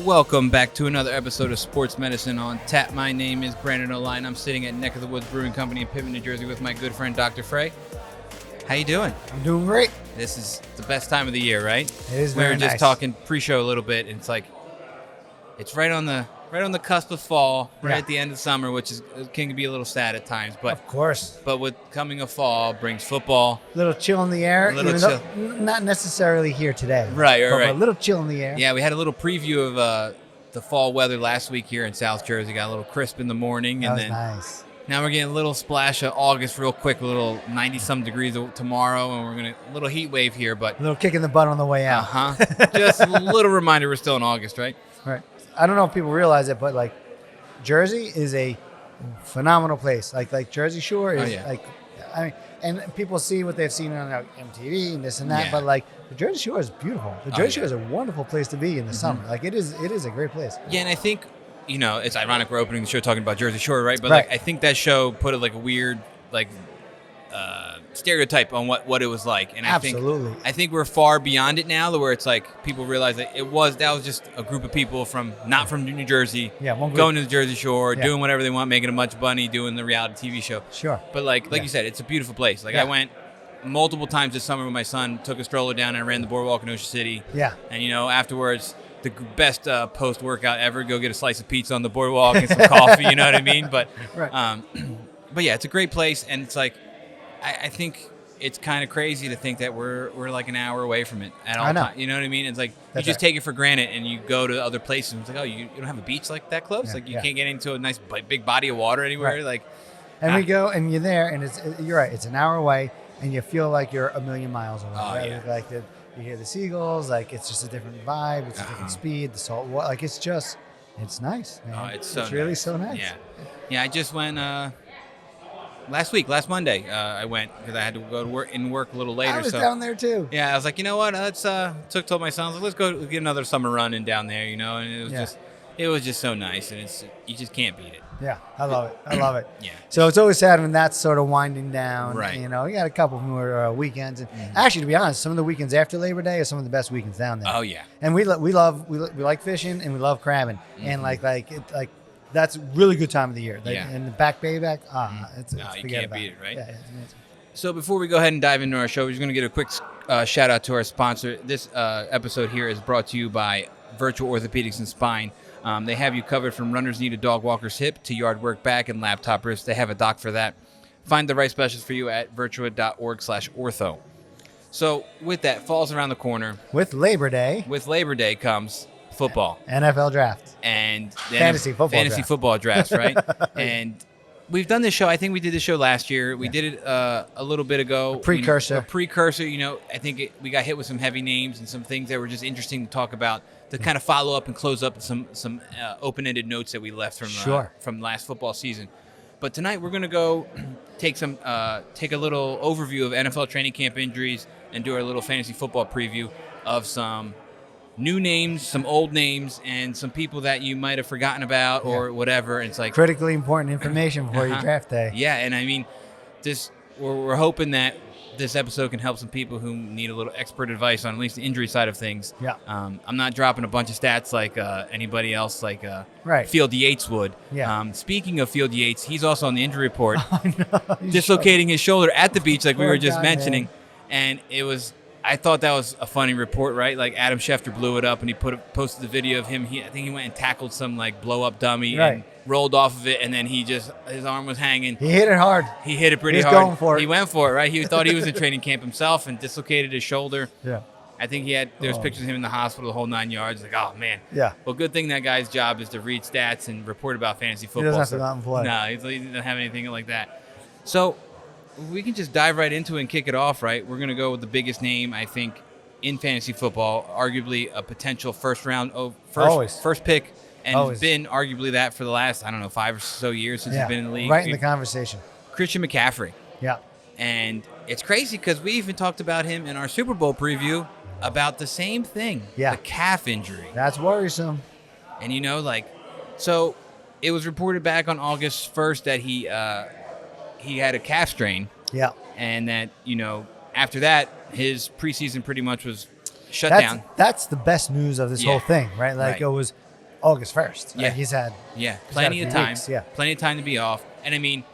Welcome back to another episode of Sports Medicine on Tap. My name is Brandon O'Line. I'm sitting at Neck of the Woods Brewing Company in Pitman, New Jersey with my good friend Dr. Frey. How you doing? I'm doing great. This is the best time of the year, right? It is We very were just nice. talking pre-show a little bit, and it's like it's right on the cusp of fall, right Yeah. at the end of summer, which can be a little sad at times. But Of course. with coming of fall brings football. Little chill in the air. A little even chill. though not necessarily here today. Right. but a little chill in the air. Yeah, we had a little preview of the fall weather last week here in South Jersey. Got a little crisp in the morning, That and was then nice. now we're getting a little splash of August real quick, a little 90-some degrees tomorrow, and we're going to a little heat wave here, but A little kick in the butt on the way out. just a little reminder we're still in August, right? Right. I don't know if people realize it, but like Jersey is a phenomenal place. Like Jersey Shore is yeah. and people see what they've seen on MTV and this and that, Yeah. but like the Jersey Shore is beautiful. The Jersey yeah. Shore is a wonderful place to be in the summer. Like it is a great place. Yeah, and I think, it's ironic we're opening the show talking about Jersey Shore, right? But Right. I think that show put a weird stereotype on what it was like, and Absolutely. I think we're far beyond it now, where it's like people realize that that was just a group of people not from New Jersey, Yeah, one group. going to the Jersey Shore, Yeah. doing whatever they want, making a bunch of money, doing the reality TV show. Sure. But like Yeah. you said, it's a beautiful place. Like Yeah. I went multiple times this summer with my son, took a stroller down, and I ran the boardwalk in Ocean City. Yeah. And afterwards, the best post workout ever. Go get a slice of pizza on the boardwalk and some coffee. You know what I mean? But Right. but yeah, it's a great place, and it's like I think it's kind of crazy to think that we're like an hour away from it at all I know. times. You know what I mean? It's like That's you just right. take it for granted, and you go to other places, and it's like, oh, you don't have a beach like that close? Yeah, Like you yeah. can't get into a nice big body of water anywhere? Right. Like And we go, and you're there, and you're right. It's an hour away, and you feel like you're a million miles away. Oh, right? yeah. Like you hear the seagulls. Like it's just a different vibe. It's a different speed. The salt water. Like it's nice. Man. Oh, it's so really nice. so nice. Yeah. I just went last Monday. I went because I had to go to work a little later. I was so down there too. yeah, I was like, you know what? Let's told my son, let's go get another summer run in down there. And Yeah. it was just so nice, and you just can't beat it. Yeah, I love it. I love it. Yeah. So it's always sad when that's sort of winding down. Right. You got a couple more weekends, and actually, to be honest, some of the weekends after Labor Day are some of the best weekends down there. Oh yeah. And we like fishing and we love crabbing and like that's a really good time of the year. Like, Yeah. And the back bay back, it's No, you forget can't about beat it, right? Yeah, it's amazing. So before we go ahead and dive into our show, we're just going to get a quick shout out to our sponsor. This episode here is brought to you by Virtual Orthopedics and Spine. They have you covered from runner's knee to dog walker's hip to yard work back and laptop wrist. They have a doc for that. Find the right specialist for you at virtua.org/ortho. So with that, fall's around the corner. With Labor Day, With Labor Day comes football NFL draft. and the Fantasy football draft. football drafts, right? And we've done this show. I think we did this show last year. We did it a little bit ago. precursor. A precursor. I think we got hit with some heavy names and some things that were just interesting to talk about. To kind of follow up and close up some open-ended notes that we left from last football season. But tonight we're going to go take a little overview of NFL training camp injuries and do our little fantasy football preview of some new names, some old names, and some people that you might have forgotten about or whatever. And it's like Critically important information for your draft day. yeah, and I mean, we're hoping that this episode can help some people who need a little expert advice on at least the injury side of things. Yeah. I'm not dropping a bunch of stats like anybody else, like Right. Field Yates would. Yeah. Speaking of Field Yates, he's also on the injury report, You dislocating his shoulder at the beach, like we Poor were just guy, mentioning, man. and I thought that was a funny report, right? Like Adam Schefter blew it up, and he posted the video of him. I think he went and tackled some blow up dummy Right. and rolled off of it, and then his arm was hanging. He hit it hard. He hit it pretty He was hard. going for it. He went for it, right? He thought he was in training camp himself and dislocated his shoulder. Yeah. I think there's pictures of him in the hospital the whole 9 yards. Like, oh man. Yeah. Well, good thing that guy's job is to read stats and report about fantasy football. doesn't have to go out and play. No, he doesn't have anything like that. So we can just dive right into it and kick it off, right? We're gonna go with the biggest name I think in fantasy football, arguably a potential Always. first pick, and Always. been arguably that for the last 5 or so years since he's been in the league. Right in the conversation. Christian McCaffrey. Yeah. And it's crazy because we even talked about him in our Super Bowl preview about the same thing, Yeah. the calf injury. That's worrisome. And so it was reported back on August 1st that he had a calf strain, Yeah. and that after that his preseason pretty much was shut down. That's the best news of this Yeah. whole thing, right? Like Right. it was August 1st. Yeah. Like he's had plenty of time. weeks, yeah. Plenty of time to be off. And I mean,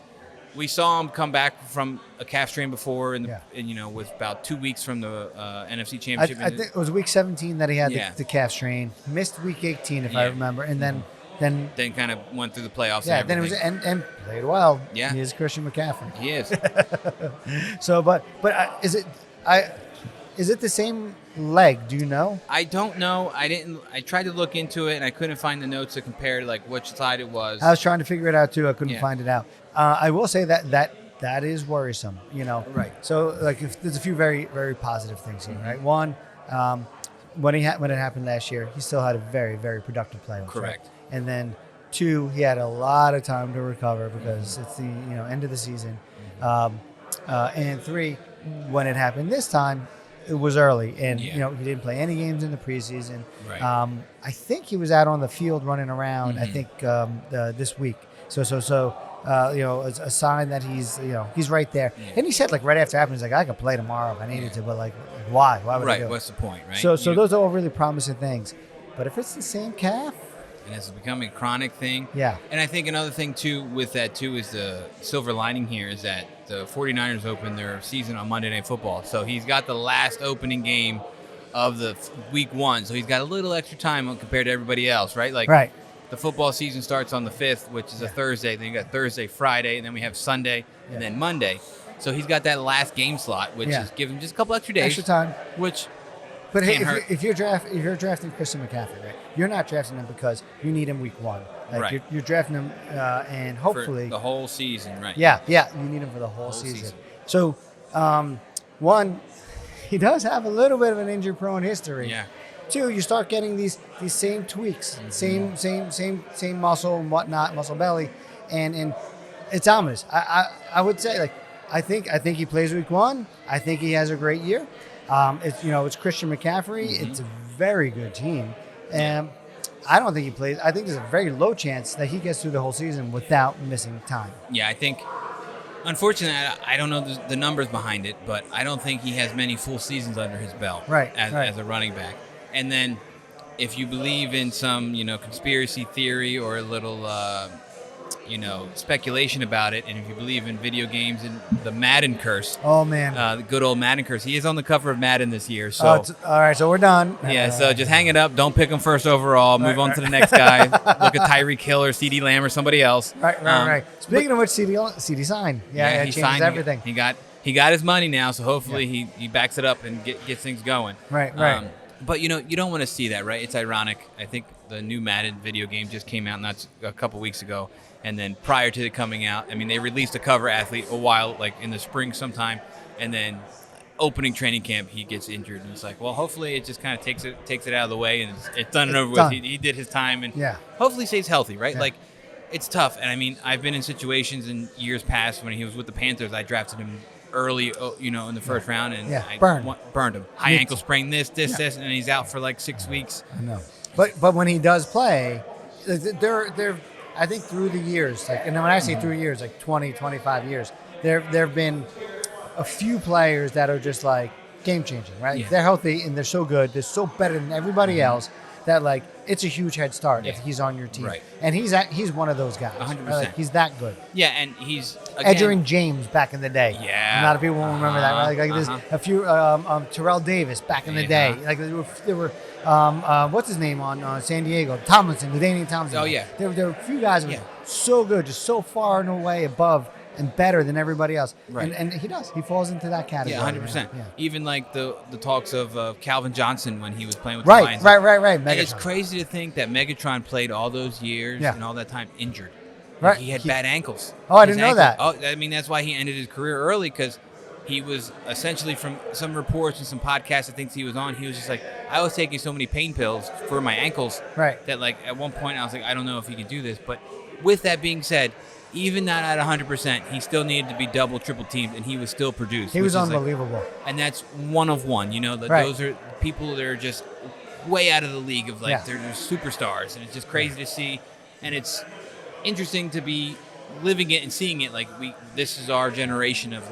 we saw him come back from a calf strain before, and with about 2 weeks from the NFC Championship. I think it was week 17 that he had the calf strain. Missed week 18 if I remember, and then kind of went through the playoffs. Yeah, and then it was and played well. Yeah, he is Christian McCaffrey. He is. So, but is it the same leg? Do you know? I don't know. I tried to look into it and I couldn't find the notes to compare like which side it was. I was trying to figure it out too. I couldn't find it out. I will say that is worrisome. Right. So like, if there's a few very very positive things here, right? One, when it happened last year, he still had a very very productive playoffs. Correct. Right? And then 2, he had a lot of time to recover because it's the end of the season. And 3, when it happened this time, it was early, and he didn't play any games in the preseason. Right. I think he was out on the field running around. I think this week. So it's a sign that he's right there. Yeah. And he said like right after it happened, he's like, I could play tomorrow if I needed to, but like why? Why would I do it? What's the point, right? So those are all really promising things. But if it's the same calf. And it's becoming a chronic thing. Yeah. And I think another thing, too, with that, too, is the silver lining here is that the 49ers open their season on Monday Night Football. So he's got the last opening game of the week 1. So he's got a little extra time compared to everybody else, right? Like, right. The football season starts on the 5th, which is a Thursday. Then you got Thursday, Friday, and then we have Sunday, and then Monday. So he's got that last game slot, which is giving him just a couple extra days. Extra time. But hey, if you're drafting Christian McCaffrey, right? You're not drafting him because you need him week 1. Like right. You're drafting him, and hopefully for the whole season, right? Yeah. You need him for the whole season. So, one, he does have a little bit of an injury-prone history. Yeah. 2, you start getting these same tweaks, same muscle and whatnot, muscle belly, and it's ominous. I would say like I think he plays week 1. I think he has a great year. It's Christian McCaffrey. It's a very good team. And I don't think he plays. I think there's a very low chance that he gets through the whole season without missing time. Yeah, I think, unfortunately, I don't know the numbers behind it, but I don't think he has many full seasons under his belt as a running back. And then if you believe in some, conspiracy theory or a little, speculation about it, and if you believe in video games and the Madden curse. Oh, man. The good old Madden curse. He is on the cover of Madden this year. So all right, so we're done. Yeah, so just hang it up. Don't pick him first overall. Move on to the next guy. Look at Tyreek Hill or CeeDee Lamb or somebody else. Right. Speaking of which, CD signed. Yeah, he changes everything. He got his money now, so hopefully he backs it up and gets things going. Right. But, you don't want to see that, right? It's ironic. I think the new Madden video game just came out not a couple weeks ago. And then prior to it coming out, I mean, they released a cover athlete a while, like in the spring sometime. And then opening training camp, he gets injured. And it's like, well, hopefully it just kind of takes it out of the way and it's done and over with. He did his time and hopefully stays healthy, right? Yeah. Like, it's tough. And, I mean, I've been in situations in years past when he was with the Panthers. I drafted him early, in the first round, and I burned him. High ankle sprain, this, and he's out for like 6 weeks. I know. But when he does play, they're I think through the years, like, and when I say through years, like 20, 25 years, there have been a few players that are just like game changing, right? Yeah. They're healthy and they're so good, they're so better than everybody else that like it's a huge head start if he's on your team. Right. And he's one of those guys. 100%. Right? Like, he's that good. Yeah, and he's again, Edgerrin James back in the day. Yeah. A lot of people won't remember that. Right? Like there's a few Terrell Davis back in the day. Like there were what's his name on San Diego? Tomlinson, LaDainian Tomlinson. Oh yeah. There were a few guys who were so good, just so far and away above and better than everybody else. Right. And he does. He falls into that category. Yeah, 100%. Yeah. Even like the talks of Calvin Johnson when he was playing with the Lions. Right. And it's crazy to think that Megatron played all those years and all that time injured. Right. He had bad ankles. Oh, I didn't know that. Oh, I mean, that's why he ended his career early because he was essentially, from some reports and some podcasts I think he was on, he was just like, I was taking so many pain pills for my ankles that like at one point I was like, I don't know if he can do this. But with that being said, even not at 100%, he still needed to be double, triple teamed, and he was still produced. He was unbelievable. Like, and that's one of one. Those are people that are just way out of the league of like they're superstars, and it's just crazy to see. And it's interesting to be living it and seeing it. Like this is our generation of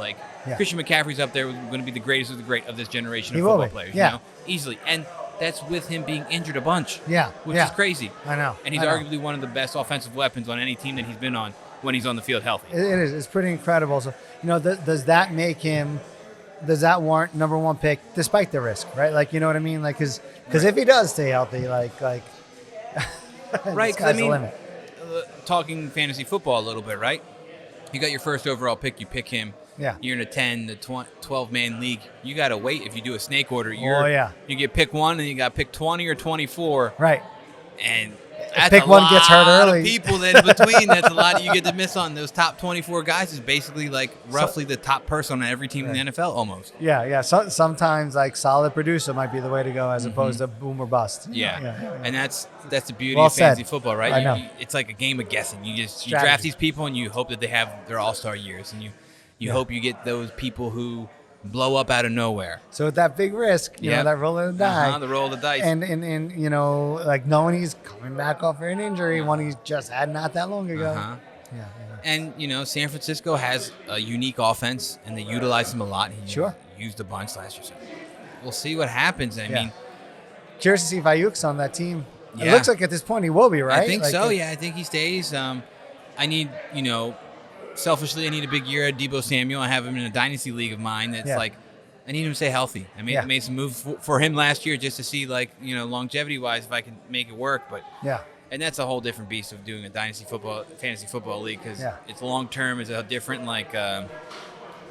Christian McCaffrey's up there. We're going to be the greatest of the great of this generation of football players. Easily. And that's with him being injured a bunch. Yeah, which yeah. is crazy. I know. And he's arguably one of the best offensive weapons on any team that he's been on when he's on the field healthy. It is. It's pretty incredible. So, does that make him? Does that warrant number one pick despite the risk, right? Like, you know what I mean? Like, because if he does stay healthy, like right? The sky's the limit. Talking fantasy football a little bit, right? You got your first overall pick. You pick him. Yeah. You're in a 10 to 12-man league. You got to wait if you do a snake order. You get pick 1 and you got pick 20 or 24. Right. And if pick 1 gets hurt early. Of people then between. That's a lot you get to miss on. Those top 24 guys is basically like roughly the top person on every team in the NFL almost. Yeah. Sometimes like solid producer might be the way to go as opposed to boom or bust. Yeah. And that's the beauty of fantasy football, right? I know. It's like a game of guessing. You draft these people and you hope that they have their all-star years, and you hope you get those people who blow up out of nowhere. So with that big risk, you know, that roll of the die. The roll of the dice. And like knowing he's coming back off an injury, one he's just had not that long ago. Yeah. And, San Francisco has a unique offense, and they utilize him a lot. He used a bunch last year. So we'll see what happens. I mean, curious to see if Ayuk's on that team. It looks like at this point he will be, right? I think so, I think he stays. I need, selfishly, I need a big year at Deebo Samuel. I have him in a dynasty league of mine. That's like, I need him to stay healthy. I made some moves for him last year just to see, like, longevity-wise, if I can make it work. But and that's a whole different beast of doing a fantasy football league, because it's long-term. It's a different, like,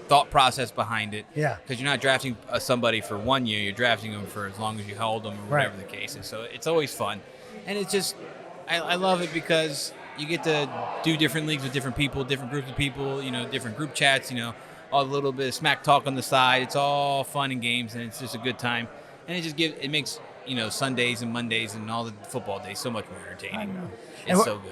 thought process behind it. Yeah. Because you're not drafting somebody for 1 year. You're drafting them for as long as you hold them or whatever the case is. So it's always fun. And it's just, I love it because you get to do different leagues with different people, different groups of people, different group chats, all a little bit of smack talk on the side. It's all fun and games, and it's just a good time. And it makes, Sundays and Mondays and all the football days so much more entertaining. It's so good.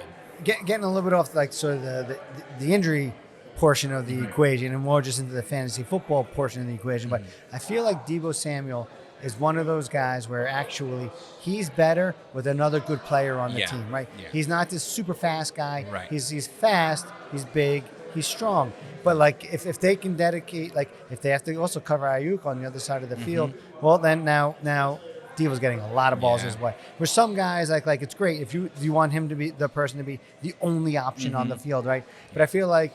Getting a little bit off, like, sort of the injury portion of the equation and more just into the fantasy football portion of the equation. But I feel like Deebo Samuel is one of those guys where actually he's better with another good player on the team, right? Yeah. He's not this super fast guy. Right. He's fast, he's big, he's strong. But like if they can dedicate, like if they have to also cover Ayuk on the other side of the field, well then now Deebo's getting a lot of balls his way. For some guys, like it's great if you want him to be the person to be the only option on the field, right? But I feel like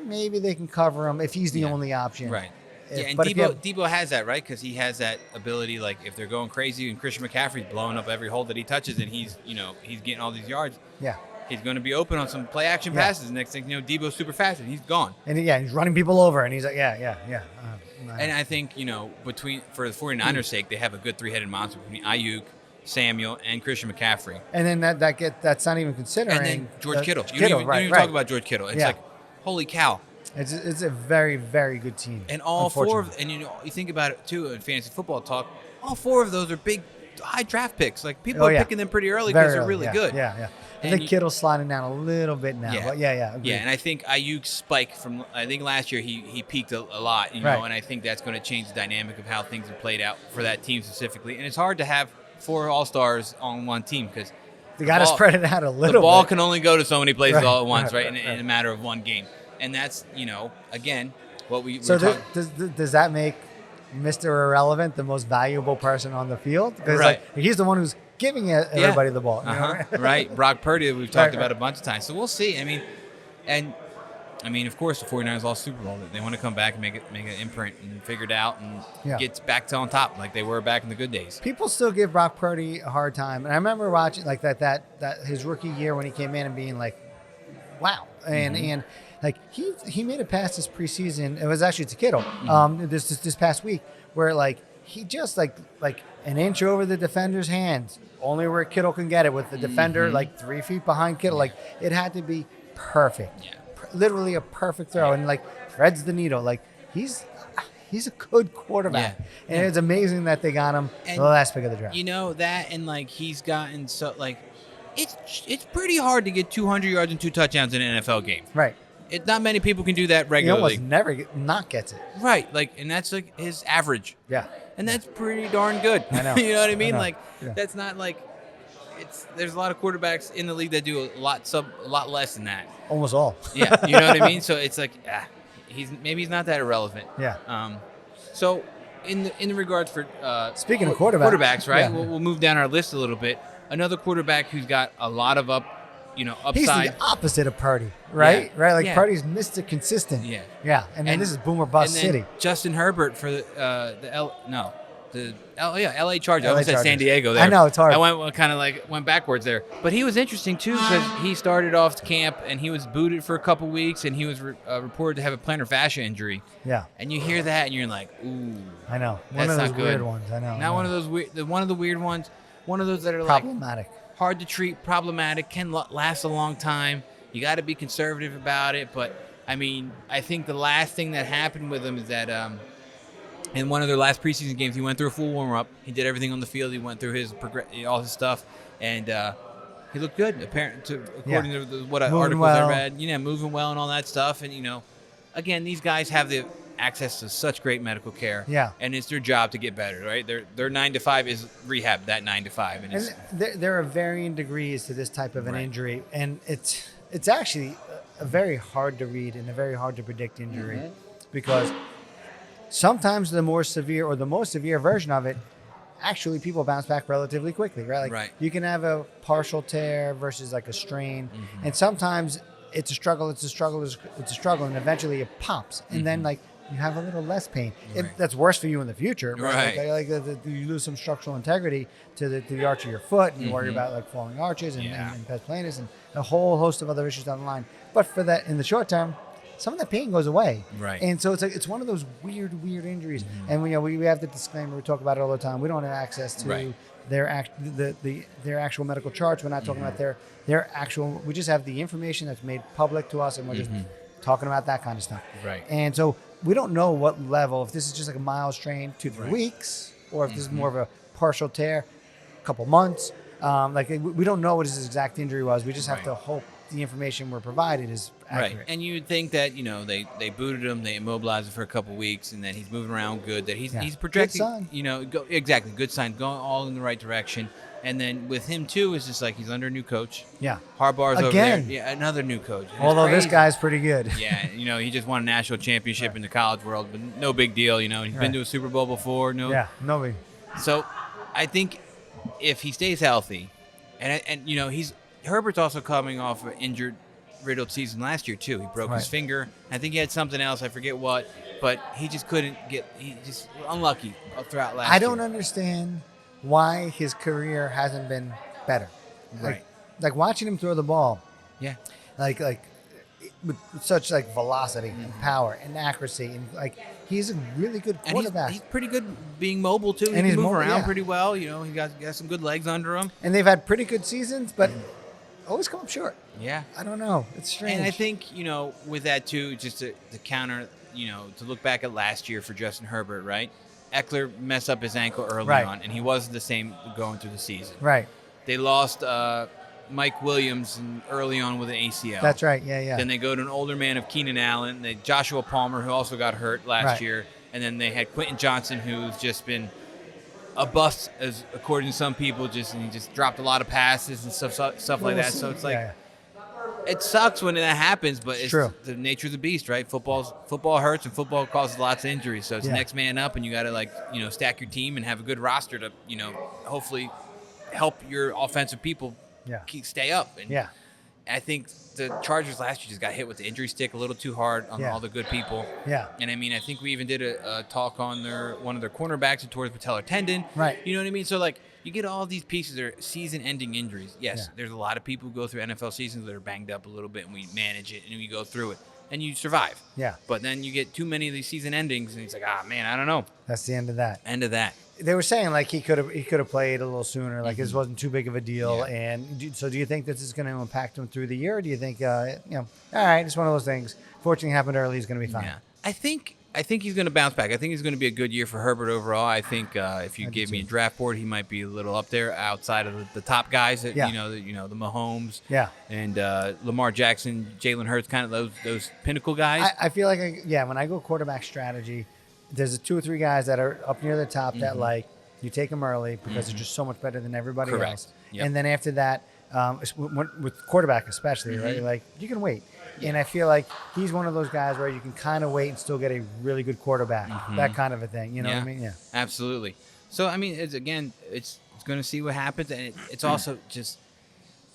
maybe they can cover him if he's the only option. Right. And Deebo has that, right? Because he has that ability. Like if they're going crazy and Christian McCaffrey's blowing up every hole that he touches, and he's getting all these yards. Yeah. He's going to be open on some play action passes. Next thing Deebo's super fast and he's gone. And he's running people over, and he's like, and I think for the 49ers' sake, they have a good three-headed monster between Ayuk, Samuel, and Christian McCaffrey. And then that's not even considering. And then George Kittle. You don't even talk about George Kittle. It's like, holy cow. It's a very, very good team. And all four you think about it too in fantasy football talk, all four of those are big, high draft picks. Like people are picking them pretty early because they're really good. Yeah. I think Kittle's sliding down a little bit now. But agreed. And I think Ayuk's spike I think last year he peaked a lot, and I think that's going to change the dynamic of how things have played out for that team specifically. And it's hard to have 4 All-Stars on one team because they got to spread it out a little bit. The ball can only go to so many places all at once, right? In a matter of one game. And that's, again, what we So does that make Mr. Irrelevant the most valuable person on the field? Because he's the one who's giving everybody the ball. Right. Brock Purdy, we've talked about a bunch of times. So we'll see. Of course, the 49ers lost Super Bowl. They want to come back and make an imprint and figure it out and get back to on top like they were back in the good days. People still give Brock Purdy a hard time. And I remember watching like that his rookie year when he came in and being like, wow. And like he made it past this preseason. It was actually to Kittle this past week where like he just like an inch over the defender's hands, only where Kittle can get it with the defender like 3 feet behind Kittle. Like it had to be perfect, literally a perfect throw, and like threads the needle. Like he's a good quarterback, and it's amazing that they got him the last pick of the draft. That, and like he's gotten so like it's pretty hard to get 200 yards and 2 touchdowns in an NFL game, right? Not many people can do that regularly. He almost never not gets it. Right. And that's like his average. Yeah. And that's pretty darn good. I know. You know what I mean? That's not like there's a lot of quarterbacks in the league that do a lot less than that. Almost all. Yeah. You know what I mean? So it's like he's not that irrelevant. Yeah. So in regards for speaking of quarterbacks, right? yeah. We'll move down our list a little bit. Another quarterback who's got a lot of upside. He's the opposite of Purdy, right? Yeah. Right, like Yeah. Purdy's Mr. Consistent. Yeah. And then this is Boomer Bust and then City. Justin Herbert for the LA Chargers. I LA almost said San Chargers. Diego there. I know, it's hard. I went backwards there. But he was interesting too because he started off camp and he was booted for a couple weeks and he was reported to have a plantar fascia injury. Yeah. And you hear that and you're like, ooh. I know. One That's of those not good. weird ones. I know. Not one of those one of the weird ones. One of those that are problematic. like hard to treat, problematic, can last a long time. You got to be conservative about it. But I mean, I think the last thing that happened with him is that in one of their last preseason games, he went through a full warm up. He did everything on the field. He went through all his stuff, and he looked good. According to what articles I read, moving well and all that stuff. And again, these guys have the access to such great medical care. Yeah. And it's their job to get better, right? Their 9 to 5 is rehab. That 9 to 5, and there are varying degrees to this type of an injury, and it's actually a very hard to read and a very hard to predict injury because sometimes the more severe or the most severe version of it, actually people bounce back relatively quickly, right? Like you can have a partial tear versus like a strain, and sometimes it's a struggle, and eventually it pops, and then like you have a little less pain. That's worse for you in the future, right? Like you lose some structural integrity to the arch of your foot, and you worry about like falling arches and pes planus and a whole host of other issues down the line. But for that, in the short term, some of that pain goes away, right? And so it's one of those weird injuries. And we have the disclaimer. We talk about it all the time. We don't have access to their actual medical charts. We're not talking about their actual. We just have the information that's made public to us, and we're just talking about that kind of stuff, right? And so we don't know what level. If this is just like a mild strain, 2-3 weeks, or if this is more of a partial tear, a couple months. We don't know what his exact injury was. We just have to hope the information we're provided is accurate. Right. And you'd think that, they booted him, they immobilized him for a couple weeks, and then he's moving around good, that he's projecting, good sign. good sign, going all in the right direction. And then with him, too, it's just like he's under a new coach. Yeah. Harbaugh's over there. Yeah, another new coach. Although this guy's pretty good. Yeah, he just won a national championship in the college world, but no big deal, He's been to a Super Bowl before. No big. So I think if he stays healthy, and Herbert's also coming off an injured, riddled season last year, too. He broke his finger. I think he had something else. I forget what. But he just couldn't he just unlucky throughout last year. I don't understand why his career hasn't been better. Right. Like watching him throw the ball. Yeah. Like with such like velocity and power and accuracy. And like he's a really good quarterback. And he's pretty good being mobile, too. And he can move around pretty well. He got some good legs under him. And they've had pretty good seasons, but always come up short. Yeah. I don't know. It's strange. And I think, with that too, just to counter, to look back at last year for Justin Herbert, right? Eckler messed up his ankle early on, and he wasn't the same going through the season. Right. They lost Mike Williams early on with an ACL. That's right. Yeah. Then they go to an older man of Keenan Allen, Joshua Palmer, who also got hurt last year. And then they had Quentin Johnson, who's just been a bust, as according to some people, and he just dropped a lot of passes and stuff like that. So it's like it sucks when that happens, but it's the nature of the beast, right? Football hurts, and football causes lots of injuries. So it's next man up, and you got to stack your team and have a good roster to hopefully help your offensive people stay up. And I think the Chargers last year just got hit with the injury stick a little too hard on all the good people. Yeah. And I mean, I think we even did a talk on one of their cornerbacks who tore his patellar tendon. Right. You know what I mean? So like you get all these pieces that are season-ending injuries. Yes, there's a lot of people who go through NFL seasons that are banged up a little bit, and we manage it and we go through it. And you survive. Yeah. But then you get too many of these season endings, and it's like, man, I don't know. That's the end of that. End of that. They were saying like he could have played a little sooner, like this wasn't too big of a deal. And so, do you think this is going to impact him through the year? Or do you think, all right, it's one of those things. Fortunately, happened early. He's going to be fine. Yeah. I think he's going to bounce back. I think it's going to be a good year for Herbert overall. I think if you gave me a draft board, he might be a little up there outside of the top guys that the Mahomes, and Lamar Jackson, Jalen Hurts, kind of those pinnacle guys. I feel like when I go quarterback strategy, there's 2 or 3 guys that are up near the top that like you take them early because they're just so much better than everybody else. Yep. And then after that, with quarterback especially, right? Like you can wait. And I feel like he's one of those guys where you can kind of wait and still get a really good quarterback, that kind of a thing. You know what I mean? Yeah, absolutely. So I mean, it's going to see what happens, and it's also just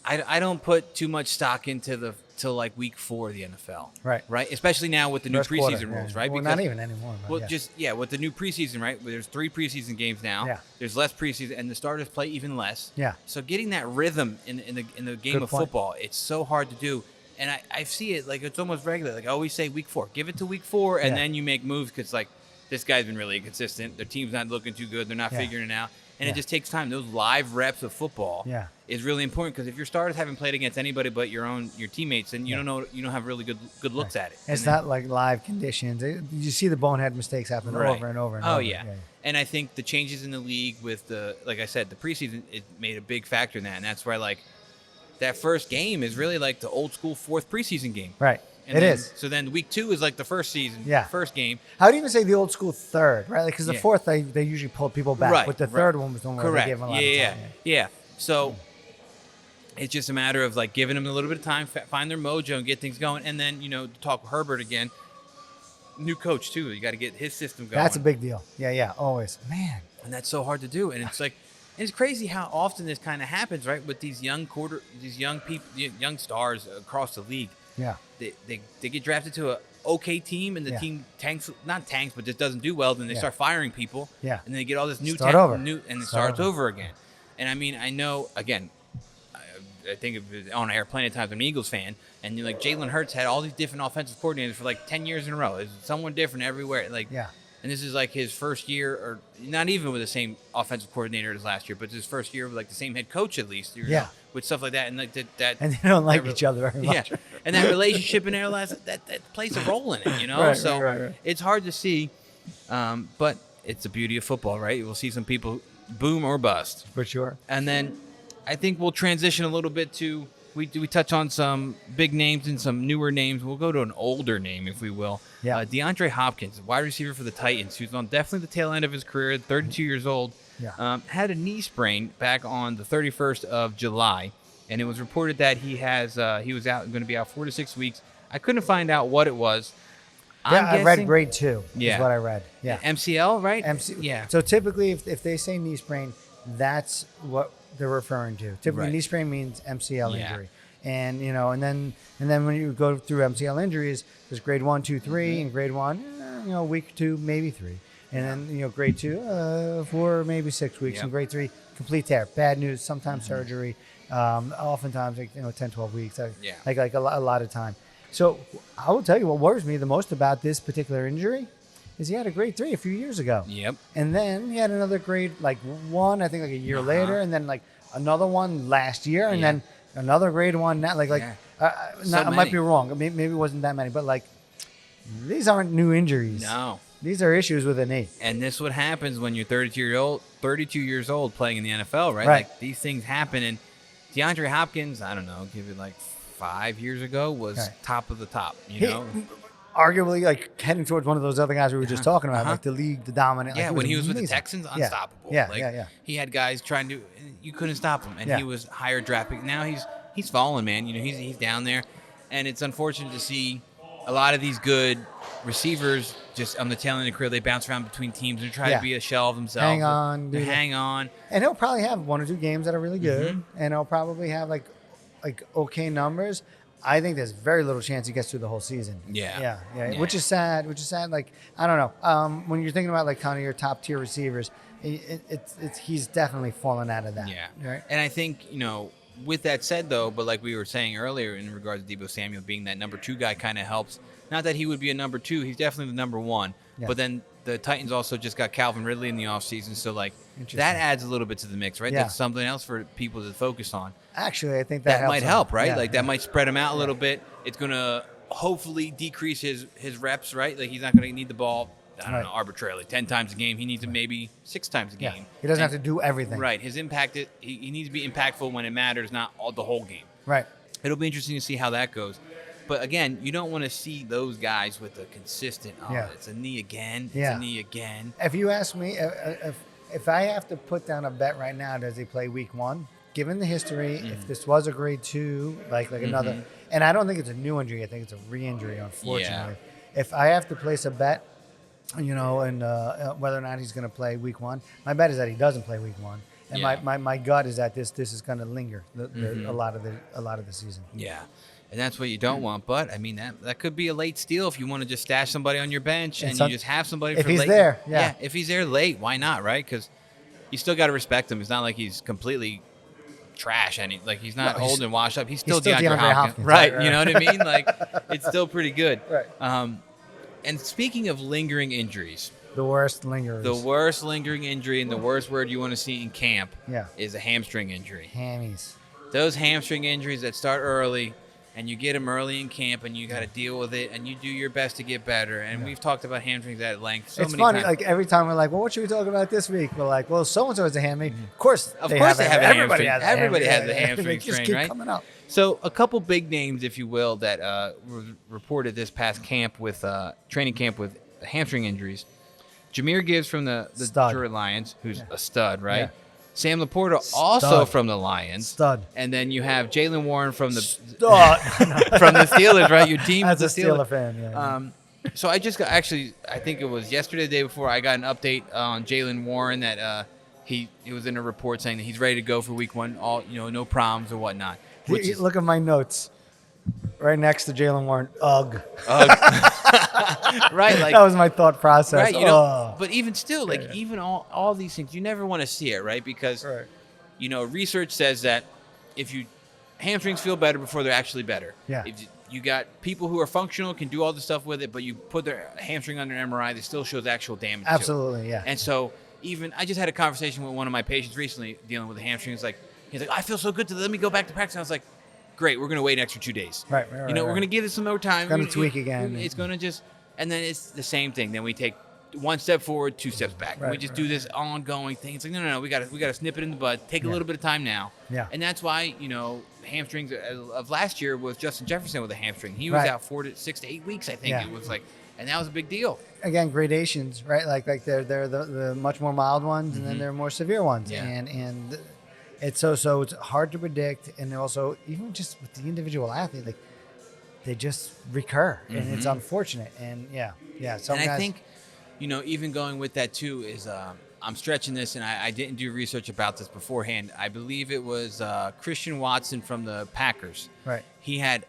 I don't put too much stock into till like week 4 of the NFL, right? Especially now with the new preseason rules, right? Well, because, not even anymore. Well, with the new preseason, right? There's 3 preseason games now. Yeah. There's less preseason, and the starters play even less. Yeah. So getting that rhythm in the game of football, it's so hard to do. And I see it like it's almost regular. Like I always say, week 4, give it to week 4, and then you make moves because like this guy's been really inconsistent. Their team's not looking too good. They're not figuring it out, and it just takes time. Those live reps of football is really important because if your starters haven't played against anybody but your teammates, then you don't have really good looks at it. It's not like live conditions. You see the bonehead mistakes happen over and over and over. Yeah. And I think the changes in the league with like I said, the preseason, it made a big factor in that, and that's why like. That first game is really like the old school 4th preseason game. Right. And it is. So then week 2 is like the first game. I would even say the old school 3rd, right? Because the 4th, they usually pulled people back. Right. But the 3rd one was the one where they gave them a lot of time. Yeah. So it's just a matter of like giving them a little bit of time, find their mojo and get things going. And then, to talk Herbert again, new coach too. You got to get his system going. That's a big deal. Yeah, always. Man. And that's so hard to do. And it's like, it's crazy how often this kind of happens, right? With these young people, young stars across the league. Yeah. They get drafted to a okay team, and the team not tanks, but just doesn't do well. Then they start firing people. Yeah. And they get all this new talent, and it starts over again. And I mean, I know again. I think on air plenty of times I'm an Eagles fan, and like Jalen Hurts had all these different offensive coordinators for like 10 years in a row. It's someone different everywhere. And this is like his first year, or not even with the same offensive coordinator as last year, but his first year with like the same head coach at least. With stuff like that, and like that. And they don't like each other very much. Yeah, and that relationship in there that plays a role in it, Right. It's hard to see, but it's the beauty of football, right? We'll see some people boom or bust for sure. And then I think we'll transition a little bit to. We touch on some big names and some newer names. We'll go to an older name, if we will. Yeah. DeAndre Hopkins, wide receiver for the Titans, who's on definitely the tail end of his career, 32 years old. Yeah. Had a knee sprain back on the 31st of July, and it was reported that he was going to be out 4 to 6 weeks. I couldn't find out what it was. I read grade 2 is what I read. Yeah. MCL, right? Yeah. So typically, if they say knee sprain, that's what they're referring to. Typically, knee sprain means MCL injury. And and then when you go through MCL injuries, there's grade 1, 2, 3, and grade 1, week 2, maybe 3, and then grade 2, 4, maybe 6 weeks, and grade 3, complete tear, bad news, sometimes surgery, oftentimes 10, 12 weeks, like a lot of time. So I will tell you what worries me the most about this particular injury is he had a grade 3 a few years ago. Yep. And then he had another grade 1, I think like a year later, and then like another one last year, and then another grade 1 now. I might be wrong. Maybe it wasn't that many, but like these aren't new injuries. No. These are issues with a knee. And this is what happens when you're 32 years old playing in the NFL, right? Like these things happen. And DeAndre Hopkins, I don't know, give it like 5 years ago, was top of the top, Arguably, like heading towards one of those other guys we were just talking about, like the league, the dominant. Yeah, when he was with the Texans, unstoppable. Yeah. He had guys trying to, you couldn't stop him, and he was higher draft pick. Now he's fallen, man. He's down there, and it's unfortunate to see a lot of these good receivers just on the tail end of the career. They bounce around between teams and try to be a shell of themselves. Hang on. And he'll probably have 1 or 2 games that are really good, and he'll probably have like okay numbers. I think there's very little chance he gets through the whole season. Yeah. Which is sad. Like, I don't know. When you're thinking about like kind of your top tier receivers, he's definitely fallen out of that. Yeah. Right. And I think, with that said though, but like we were saying earlier in regards to Deebo Samuel being that number 2 guy kind of helps. Not that he would be a number 2. He's definitely the number 1. Yeah. But then the Titans also just got Calvin Ridley in the offseason. So like that adds a little bit to the mix, right? Yeah. That's something else for people to focus on. Actually, I think that might help, right? Yeah, that might spread him out a little bit. It's going to hopefully decrease his reps, right? Like he's not going to need the ball, I don't know, arbitrarily 10 times a game. He needs it maybe 6 times a game. Yeah. He doesn't have to do everything. Right. His impact, he needs to be impactful when it matters, not the whole game. Right. It'll be interesting to see how that goes. But again, you don't want to see those guys with a consistent, it's a knee again, it's a knee again. If you ask me, if I have to put down a bet right now, does he play week 1? given the history, if this was a grade 2, like another, and I don't think it's a new injury. I think it's a re-injury, unfortunately. Yeah. If I have to place a bet, and whether or not he's going to play week 1, my bet is that he doesn't play week 1. And my gut is that this is going to linger a lot of the season. Yeah. And that's what you don't want. But, I mean, that could be a late steal if you want to just stash somebody on your bench and you just have somebody for late. If he's there, yeah. If he's there late, why not, right? Because you still got to respect him. It's not like he's completely trash. He's not old and washed up. He's still DeAndre Hopkins. Right. You know what I mean? Like, it's still pretty good. Right. And speaking of lingering injuries. The worst lingering injury and the worst word you want to see in camp is a hamstring injury. Hammies. Those hamstring injuries that start early, and you get them early in camp, and you got to deal with it, and you do your best to get better. And we've talked about hamstrings at length so many times. It's funny, like every time we're like, well, what should we talk about this week? We're like, well, so-and-so has a hammy. Of course they have a hamstring. Everybody has a hamstring strain, right? Keep coming up. So a couple big names, if you will, that were reported this past camp with training camp with hamstring injuries. Jahmyr Gibbs from the Detroit Lions, who's a stud, right? Yeah. Sam Laporta also from the Lions. Stud. And then you have Jaylen Warren from the from the Steelers, right? Your team is the Steeler fan, yeah. So I just got, actually, I think it was yesterday, the day before, I got an update on Jaylen Warren that he was in a report saying that he's ready to go for week 1, no problems or whatnot. Look at my notes. Right next to Jaylen Warren. Ugh. Right, like that was my thought process. Right, but even still, even all these things, you never want to see it, right? Because research says that if hamstrings feel better before they're actually better. Yeah. If you got people who are functional, can do all the stuff with it, but you put their hamstring under an MRI, they still shows actual damage. Absolutely, yeah. And so I just had a conversation with one of my patients recently dealing with a hamstring. He's like, I feel so good let me go back to practice. I was like, great, we're going to wait an extra 2 days. Right. We're going to give it some more time. It's going to tweak again. It's going to just, and then it's the same thing. Then we take 1 step forward, 2 steps back. Right, we just do this ongoing thing. It's like, no, we got to snip it in the bud. Take a little bit of time now. Yeah. And that's why, hamstrings of last year was Justin Jefferson with a hamstring. He was out 6 to 8 weeks, I think. It was like, and that was a big deal. Again, gradations, right? Like they're the much more mild ones, and then there are more severe ones. Yeah. And it's so it's hard to predict, and also even just with the individual athlete, like they just recur, and it's unfortunate. And some guys. I think, even going with that too is I'm stretching this, and I didn't do research about this beforehand. I believe it was Christian Watson from the Packers. Right. He had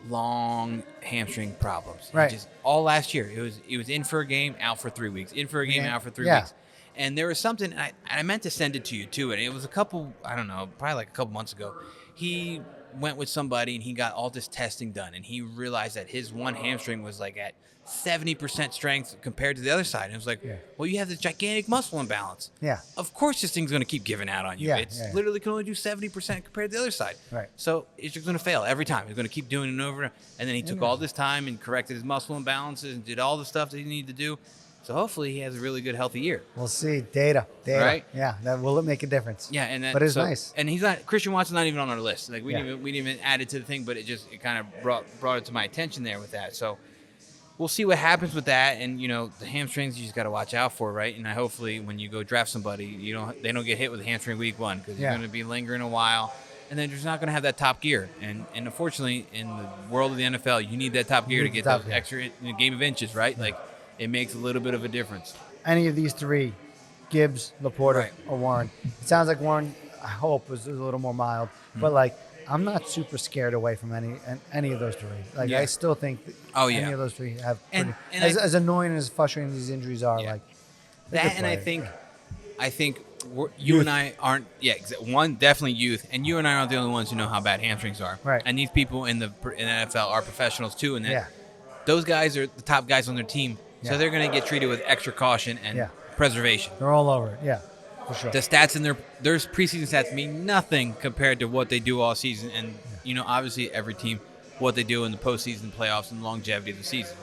long hamstring problems. Right. Just all last year. He was in for a game, out for 3 weeks. In for a game, out for 3 weeks. And there was something, I meant to send it to you too, and it was probably like a couple months ago. He went with somebody and he got all this testing done, and he realized that his one hamstring was like at 70% strength compared to the other side. And it was like, well, you have this gigantic muscle imbalance. Yeah. Of course this thing's going to keep giving out on you. It's literally can only do 70% compared to the other side. Right. So it's just going to fail every time. He's going to keep doing it over. And then he took all this time and corrected his muscle imbalances and did all the stuff that he needed to do. So hopefully he has a really good, healthy year. We'll see. Data. Right? Yeah, that will make a difference. Yeah, but it's nice. And Christian Watson's not even on our list. Like we didn't even add it to the thing, but it kind of brought it to my attention there with that. So we'll see what happens with that. And the hamstrings you just got to watch out for, right? And hopefully when you go draft somebody, they don't get hit with a hamstring week 1 because you're going to be lingering a while, and then you're just not going to have that top gear. And unfortunately, in the world of the NFL, you need that top gear to get those extra game of inches, right? Yeah. Like. It makes a little bit of a difference. Any of these 3, Gibbs, Laporta, or Warren. It sounds like Warren, I hope, was a little more mild. But, I'm not super scared away from any of those 3. I still think any of those 3 have pretty, as annoying and as frustrating as these injuries are. Like that, and I think you and I aren't. Yeah, one, definitely youth, and you and I aren't the only ones who know how bad hamstrings are. Right. And these people in the NFL are professionals too, and those guys are the top guys on their team. So they're going to get treated with extra caution and preservation. They're all over it. Yeah, for sure. The stats in their preseason stats mean nothing compared to what they do all season. And, obviously every team, what they do in the postseason playoffs and longevity of the season.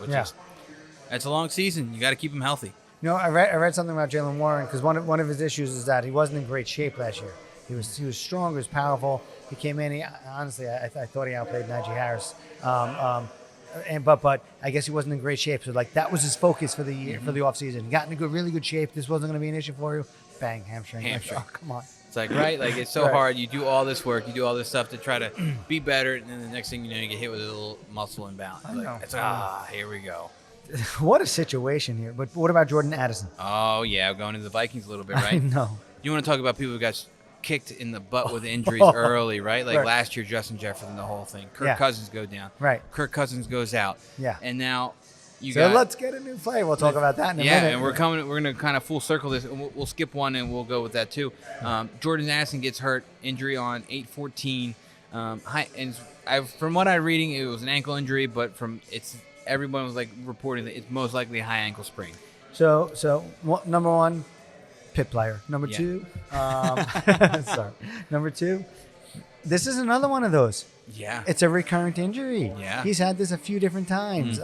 That's a long season. You got to keep them healthy. I read something about Jaylen Warren because one of his issues is that he wasn't in great shape last year. He was strong, he was powerful. He came in, honestly, I thought he outplayed Najee Harris. But I guess he wasn't in great shape. So that was his focus for the year, for the offseason. He got in really good shape. This wasn't going to be an issue for you. Bang, hamstring. Oh, come on. It's like, right? Like, it's so Right. hard. You do all this work, you do all this stuff to try to be better, and then the next thing you know, you get hit with a little muscle imbalance. I know. It's here we go. What a situation here. But what about Jordan Addison? Oh, yeah, going into the Vikings a little bit, I right? know. You want to talk about people who got kicked in the butt with injuries early, right? Like Right. last year, Justin Jefferson, the whole thing. Kirk Yeah. Cousins go down. Right. Kirk Cousins goes out. Yeah. And now you So got... let's get a new player. We'll talk about that in a minute. and we're going to kind of full circle this. And we'll skip one and we'll go with that too. Jordan Addison gets hurt, injury on 8/14. From what I'm reading, it was an ankle injury, but everyone was like reporting that it's most likely a high ankle sprain. So number one, pit player. Number Yeah. two, sorry. Number two, this is another one of those. Yeah. It's a recurrent injury. Yeah. He's had this a few different times.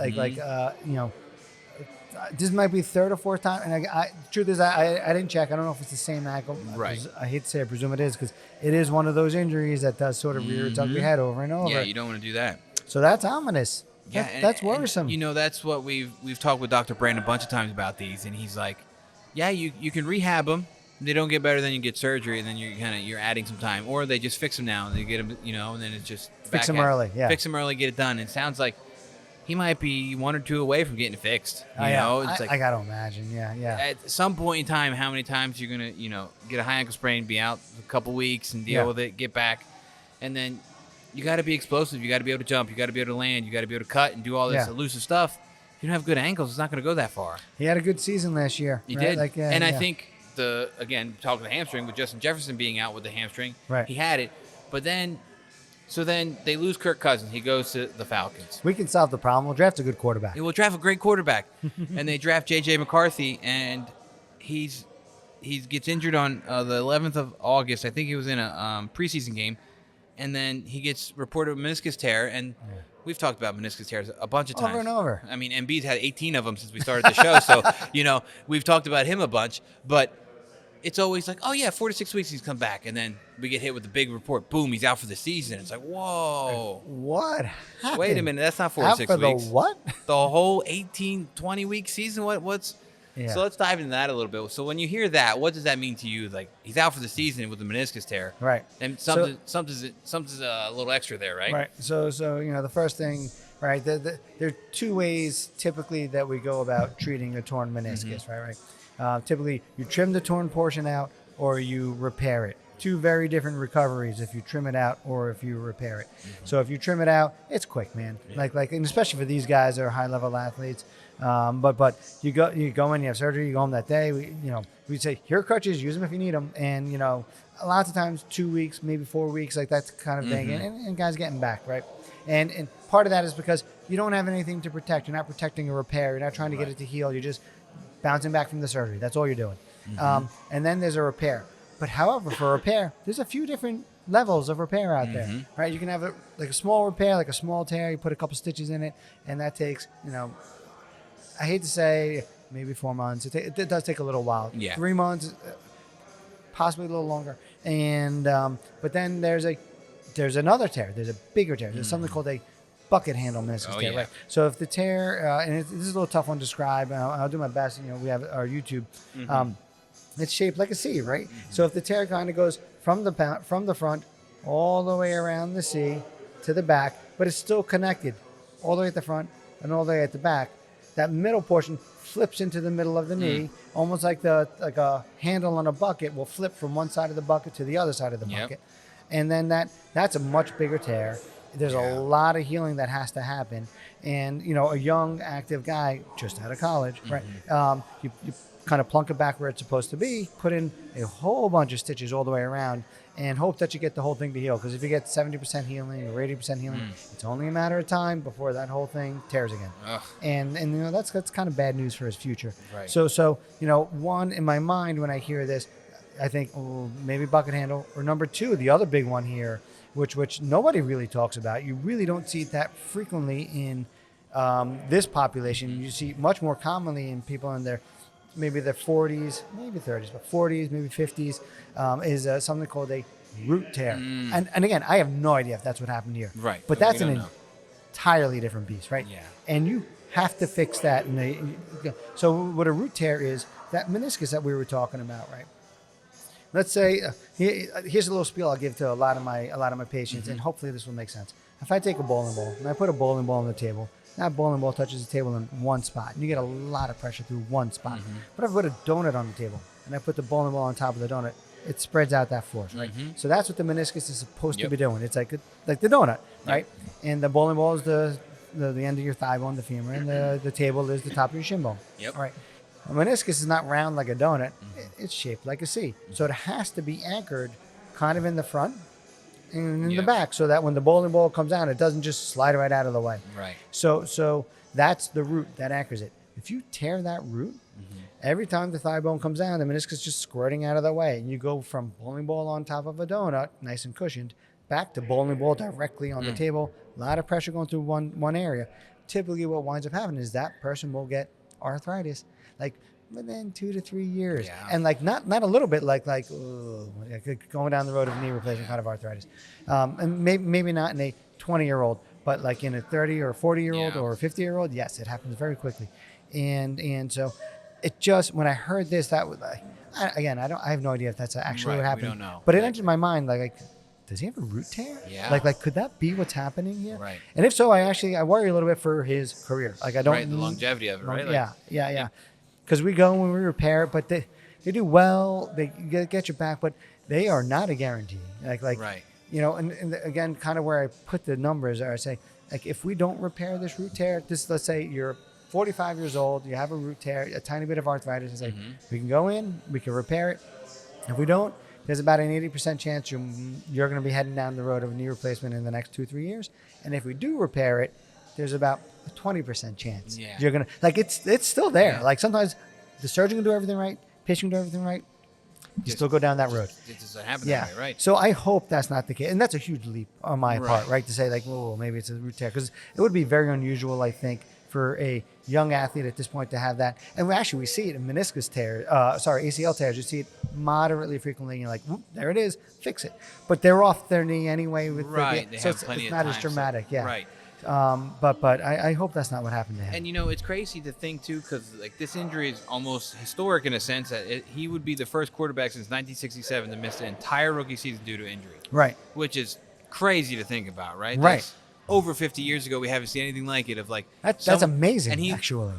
This might be third or fourth time. And truth is, I didn't check. I don't know if it's the same ankle. Right. I hate to say, I presume it is, because it is one of those injuries that does sort of rear its ugly head over and over. Yeah, you don't want to do that. So that's ominous. Yeah, That's and, worrisome. that's what we've talked with Dr. Brand a bunch of times about these, and he's like, yeah, you can rehab them. They don't get better, then you get surgery, and then you're adding some time, or they just fix them now and they get them, and then it's just Fix them early, yeah. Fix them early, get it done. And it sounds like he might be 1 or 2 away from getting it fixed. I It's gotta imagine. Yeah. at some point in time, how many times you're gonna get a high ankle sprain, be out a couple weeks and deal with it, get back, and then you got to be explosive. You got to be able to jump. You got to be able to land. You got to be able to cut and do all this elusive stuff. If you don't have good ankles, it's not going to go that far. He had a good season last year. He right? did. I think talking the hamstring, with Justin Jefferson being out with the hamstring, Right. he had it. But then they lose Kirk Cousins. He goes to the Falcons. we can solve the problem. We'll draft a good quarterback. They will draft a great quarterback, and they draft J.J. McCarthy, and he gets injured on the 11th of August. I think he was in a preseason game, and then he gets reported meniscus tear, and we've talked about meniscus tears a bunch of times. Over and over. I mean, Embiid's had 18 of them since we started the show, so we've talked about him a bunch, but it's always like, oh yeah, 4 to 6 weeks he's come back, and then we get hit with the big report. Boom, he's out for the season. It's like, whoa. What happened? Wait a minute, that's not 4 Out to 6 for weeks. the what? The whole 18, 20-week season? What's... Yeah. So let's dive into that a little bit. So when you hear that, what does that mean to you? Like, he's out for the season with the meniscus tear. Right. And something's a little extra there, right? Right. So the first thing, right? There are two ways typically that we go about treating a torn meniscus, right? Typically, you trim the torn portion out or you repair it. Two very different recoveries if you trim it out or if you repair it. So if you trim it out, it's quick, man. Yeah. Like, and especially for these guys that are high-level athletes. But you go in, you have surgery, you go home that day. We'd say, here are crutches, use them if you need them. And lots of times 2 weeks, maybe 4 weeks, like that kind of thing. And guys getting back, right? And part of that is because you don't have anything to protect. You're not protecting a repair. You're not trying to get it to heal. You're just bouncing back from the surgery. That's all you're doing. And then there's a repair. But however, for repair, there's a few different levels of repair out there, right? You can have a small repair, like a small tear. You put a couple stitches in it, and that takes, I hate to say, maybe 4 months. It does take a little while. Yeah. 3 months, possibly a little longer. And but then there's another tear. There's a bigger tear. There's something called a bucket handle meniscus tear. Yeah. Right? So if the tear, and this is a little tough one to describe, and I'll do my best. We have our YouTube. It's shaped like a C, right? So if the tear kind of goes from the front all the way around the C to the back, but it's still connected all the way at the front and all the way at the back, that middle portion flips into the middle of the knee, almost like a handle on a bucket will flip from one side of the bucket to the other side of the bucket. And then that's a much bigger tear. There's a lot of healing that has to happen. And, a young, active guy just out of college, right? You kind of plunk it back where it's supposed to be, put in a whole bunch of stitches all the way around, and hope that you get the whole thing to heal. Because if you get 70% healing or 80% healing, it's only a matter of time before that whole thing tears again. Ugh. And that's kind of bad news for his future. Right. So one, in my mind when I hear this, I think maybe bucket handle, or number two, the other big one here, which nobody really talks about. You really don't see it that frequently in this population. You see it much more commonly in people in their 40s, maybe 30s, but 40s, maybe 50s, is something called a root tear. And again, I have no idea if that's what happened here. Right. But that's an entirely different beast, right? Yeah. And you have to fix that. So what a root tear is, that meniscus that we were talking about, right? let's say here's a little spiel I'll give to a lot of my patients, and hopefully this will make sense. If I take a bowling ball and I put a bowling ball on the table, that bowling ball touches the table in one spot, and you get a lot of pressure through one spot. But if I put a donut on the table and I put the bowling ball on top of the donut, it spreads out that force, right? So that's what the meniscus is supposed to be doing. It's like the donut, right? And the bowling ball is the end of your thigh bone, the femur, and the table is the top of your shin bone. Yep. All right. A meniscus is not round like a donut. It's shaped like a C. So it has to be anchored kind of in the front and in the back, so that when the bowling ball comes down, it doesn't just slide right out of the way. Right. So that's the root that anchors it. If you tear that root, every time the thigh bone comes down, the meniscus is just squirting out of the way. And you go from bowling ball on top of a donut, nice and cushioned, back to bowling ball directly on the table. A lot of pressure going through one area. Typically what winds up happening is that person will get arthritis like within 2 to 3 years. Yeah. And like not a little bit like going down the road of knee replacement kind of arthritis. And maybe not in a 20-year-old, but like in a 30 or 40-year-old or a 50-year-old, yes, it happens very quickly. And so it just, when I heard this, that was like, I have no idea if that's actually what happened. We don't know. But it entered my mind like, does he have a root tear? Yeah. Like could that be what's happening here? Right. And if so, I worry a little bit for his career. Like I don't. Right, the longevity of it, right? Like, Yeah. Because we go and we repair it, but they do well. They get your back, but they are not a guarantee. Like right. You know, and again, kind of where I put the numbers are, I say, like if we don't repair this root tear, let's say you're 45 years old, you have a root tear, a tiny bit of arthritis, it's like we can go in, we can repair it. If we don't, there's about an 80% chance you're going to be heading down the road of a knee replacement in the next 2-3 years. And if we do repair it, there's about a 20% chance you're going to, like it's still there. Yeah. Like sometimes the surgeon can do everything right, patient can do everything right, you still go down that road. It doesn't happen that way, right? So I hope that's not the case. And that's a huge leap on my part, right? To say like, well, maybe it's a root tear. Because it would be very unusual, I think, for a young athlete at this point to have that. And we see it in meniscus tears, ACL tears. You see it moderately frequently. And you're like, there it is, fix it. But they're off their knee anyway. Right. So it's not as dramatic, Right. But I hope that's not what happened to him. And, you know, it's crazy to think, too, because, like, this injury is almost historic in a sense that he would be the first quarterback since 1967 to miss an entire rookie season due to injury. Right. Which is crazy to think about, right? Right. That's over 50 years ago, we haven't seen anything like it. Of like that's amazing, actually.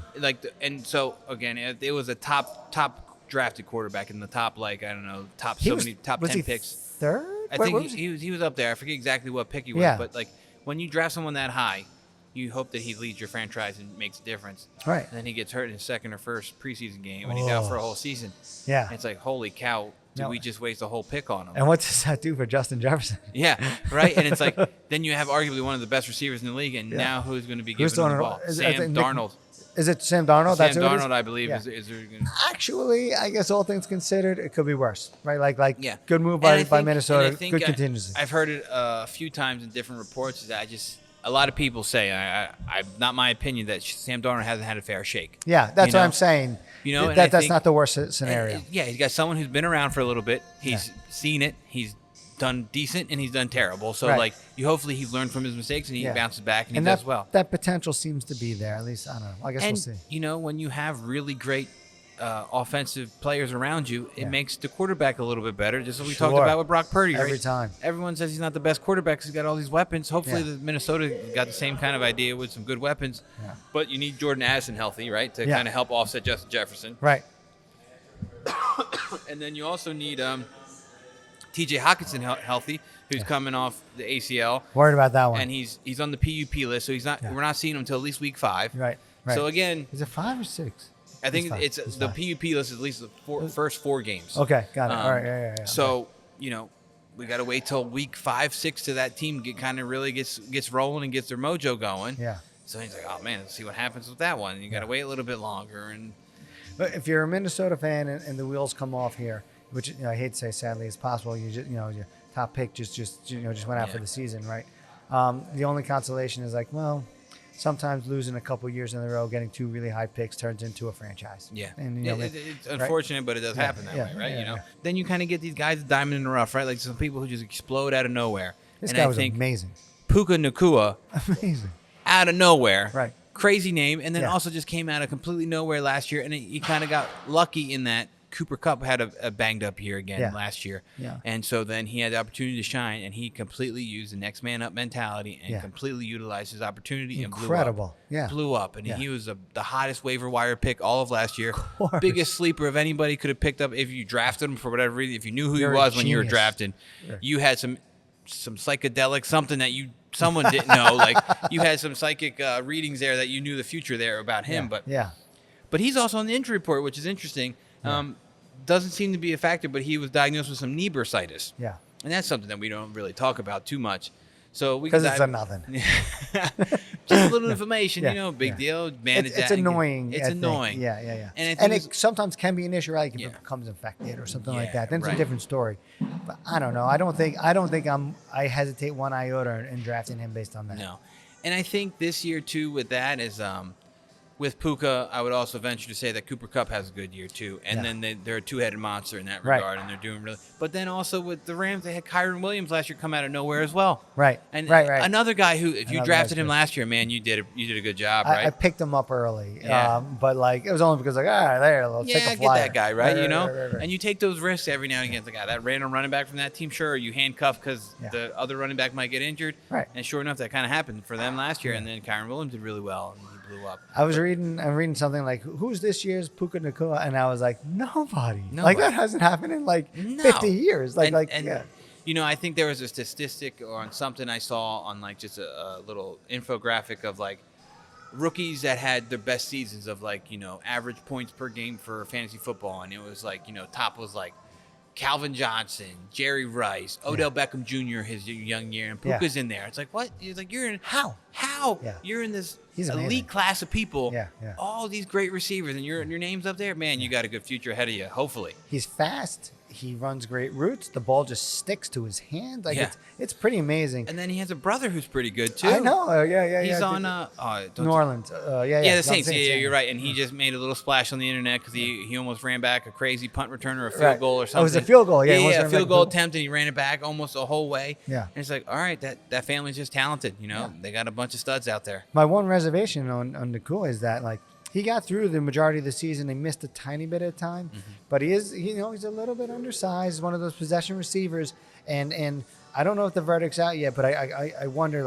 And so, again, it was a top drafted quarterback in the top, like, I don't know, top 10 picks. Third? I think he was up there. I forget exactly what pick he was, but, like, when you draft someone that high, you hope that he leads your franchise and makes a difference. Right. And then he gets hurt in his second or first preseason game, and he's out for a whole season. Yeah. And it's like, holy cow, did we just waste a whole pick on him? And what does that do for Justin Jefferson? Yeah, right? And it's like, then you have arguably one of the best receivers in the league, and now who's going to be giving him the ball? Sam Darnold. Is it Sam Darnold? Sam Darnold, I believe. Yeah. Is Actually, I guess all things considered, it could be worse, right? Like good move by Minnesota, good contingency. I've heard it a few times in different reports. A lot of people say, not my opinion, that Sam Darnold hasn't had a fair shake. Yeah, that's what I'm saying. You know, that's not the worst scenario. He's got someone who's been around for a little bit. He's seen it. He's done decent and he's done terrible. So like, hopefully he's learned from his mistakes and he bounces back and he does well. That potential seems to be there. At least I don't know. I guess we'll see. You know, when you have really great offensive players around you, it makes the quarterback a little bit better. Just as we talked about with Brock Purdy. Every time. Everyone says he's not the best quarterback because he's got all these weapons. Hopefully the Minnesota got the same kind of idea with some good weapons. Yeah. But you need Jordan Addison healthy, right, to kind of help offset Justin Jefferson. Right. And then you also need TJ Hawkinson healthy, who's coming off the ACL. Worried about that one. And he's on the PUP list, so he's not. We're not seeing him until at least week 5. Right. So again, is it 5 or 6? I think it's the PUP list is at least the first 4 games. Okay, got it. All right, yeah. So we got to wait till week 5, 6 to that team really gets rolling and gets their mojo going. Yeah. So he's like, oh man, let's see what happens with that one. You got to wait a little bit longer. But if you're a Minnesota fan and the wheels come off here, which I hate to say, sadly, is possible. You just your top pick just went out for the season, right? The only consolation is like, well, sometimes losing a couple years in a row, getting 2 really high picks turns into a franchise. Yeah, and it's unfortunate, but it does happen that way, right? Then you kind of get these guys diamond in the rough, right? Like some people who just explode out of nowhere. This guy was amazing. Puka Nacua, amazing, out of nowhere, right? Crazy name, and then also just came out of completely nowhere last year, and he kind of got lucky in that Cooper Kupp had a banged up year again last year. Yeah. And so then he had the opportunity to shine, and he completely used the next man up mentality and completely utilized his opportunity and blew up. And he was the hottest waiver wire pick all of last year. Biggest sleeper of anybody could have picked up if you drafted him for whatever reason. If you knew who he was when you were drafting, you had some psychedelic, something that someone didn't know. Like you had some psychic readings there that you knew the future there about him. But he's also on the injury report, which is interesting. Doesn't seem to be a factor, but he was diagnosed with some knee bursitis. Yeah. And that's something that we don't really talk about too much. So we because it's a nothing. Just a little information, big deal. Manage it's that. annoying. It's annoying. Yeah. And it sometimes can be an issue, right? If it becomes infected or something like that, then it's a different story. But I don't know. I don't think I hesitate one iota in drafting him based on that. No. And I think this year too with that is with Puka, I would also venture to say that Cooper Kupp has a good year too, and then they're a two-headed monster in that regard, and they're doing really. But then also with the Rams, they had Kyron Williams last year come out of nowhere as well. Right. And right. Another guy who, if you drafted him last year, man, you did a good job, right? I picked him up early, but it was only because let's take a flyer. Get that guy, right? Right. And you take those risks every now and again. It's like, that random running back from that team, sure, you handcuff because the other running back might get injured. Right. And sure enough, that kind of happened for them last year, and then Kyron Williams did really well, and he blew up. I'm reading something like, who's this year's Puka Nacua? And I was like, nobody. Like, that hasn't happened in 50 years. I think there was a statistic on something I saw on just a little infographic of rookies that had their best seasons of average points per game for fantasy football. And it was top was Calvin Johnson, Jerry Rice, Odell Beckham Jr. his young year, and Puka's in there. It's like, what? It's like, you're in how? Yeah. You're in this elite class of people. Yeah. All these great receivers, and your name's up there. Man, you got a good future ahead of you. Hopefully, he's fast. He runs great routes. The ball just sticks to his hand. It's pretty amazing. And then he has a brother who's pretty good too. I know. He's on New Orleans. The Saints. Yeah, you're right. And he just made a little splash on the internet because he almost ran back a crazy punt return or a field goal or something. Oh, it was a field goal. Yeah, a field goal attempt, and he ran it back almost the whole way. Yeah. And it's like, all right, that family's just talented. They got a bunch of studs out there. My one reservation on Nacua is that he got through the majority of the season. He missed a tiny bit of time, but he's a little bit undersized. One of those possession receivers, and I don't know if the verdict's out yet, but I wonder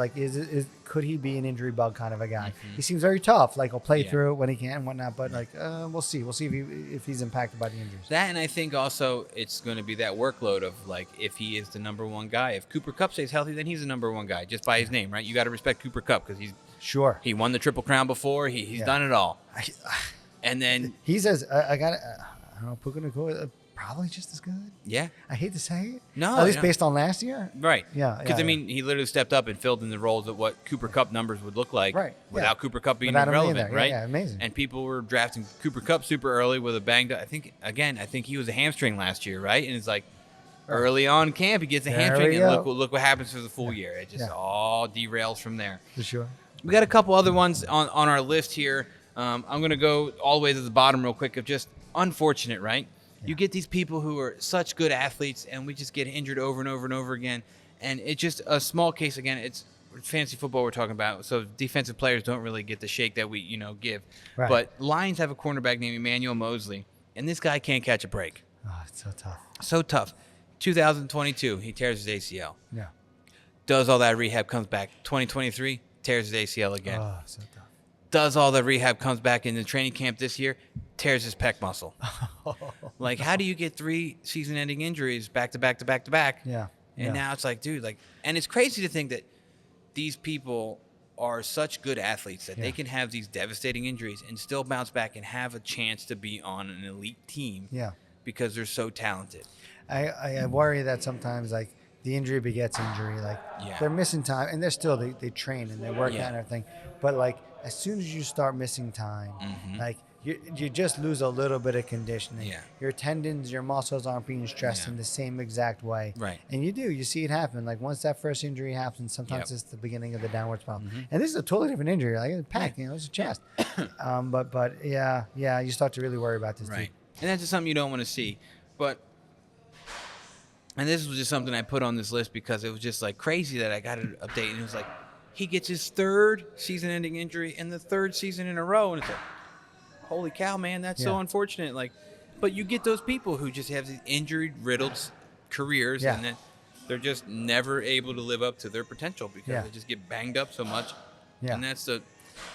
could he be an injury bug kind of a guy? He seems very tough. He'll play through it when he can and whatnot. But we'll see. We'll see if he's impacted by the injuries. That, and I think also it's going to be that workload of if he is the number one guy. If Cooper Kupp stays healthy, then he's the number one guy just by his name, right? You got to respect Cooper Kupp because he won the Triple Crown before. He's done it all. And then he says, I don't know, Puka Nacua probably just as good. Yeah. I hate to say it. No. At least based on last year. Right. Yeah. Because, he literally stepped up and filled in the roles of what Cooper Kupp numbers would look like without Cooper Kupp being irrelevant, right? Yeah, amazing. And people were drafting Cooper Kupp super early with a banged up. I think he was a hamstring last year, right? And it's early on in camp, he gets a hamstring, and look what happens for the full year. It just all derails from there. For sure. We got a couple other ones on our list here. I'm going to go all the way to the bottom real quick of just unfortunate, right? Yeah. You get these people who are such good athletes, and we just get injured over and over and over again. And it's just a small case. Again, it's fantasy football we're talking about, so defensive players don't really get the shake that we give. Right. But Lions have a cornerback named Emmanuel Mosley, and this guy can't catch a break. Oh, it's so tough. So tough. 2022, he tears his ACL. Yeah. Does all that rehab, comes back. 2023, tears his ACL again. Oh, so tough. Does all the rehab, comes back in the training camp this year, tears his pec muscle. How do you get 3 season-ending injuries back to back to back to back? Yeah. And now it's dude, and it's crazy to think that these people are such good athletes that they can have these devastating injuries and still bounce back and have a chance to be on an elite team. Yeah. Because they're so talented. I worry that sometimes the injury begets injury. They're missing time, and they're still they train and they work out and everything. But as soon as you start missing time, you just lose a little bit of conditioning. Yeah. Your tendons, your muscles aren't being stressed in the same exact way. Right. And you see it happen. Once that first injury happens, sometimes it's the beginning of the downward spiral. And this is a totally different injury. It's a pec, it's a chest. But you start to really worry about this. Right. And that's just something you don't want to see. And this was just something I put on this list because it was just crazy that I got an update, and it was he gets his 3rd season-ending injury and the 3rd season in a row, and it's holy cow, man, that's so unfortunate. But you get those people who just have these injury-riddled careers, Yeah. and then they're just never able to live up to their potential because Yeah. they just get banged up so much. Yeah. And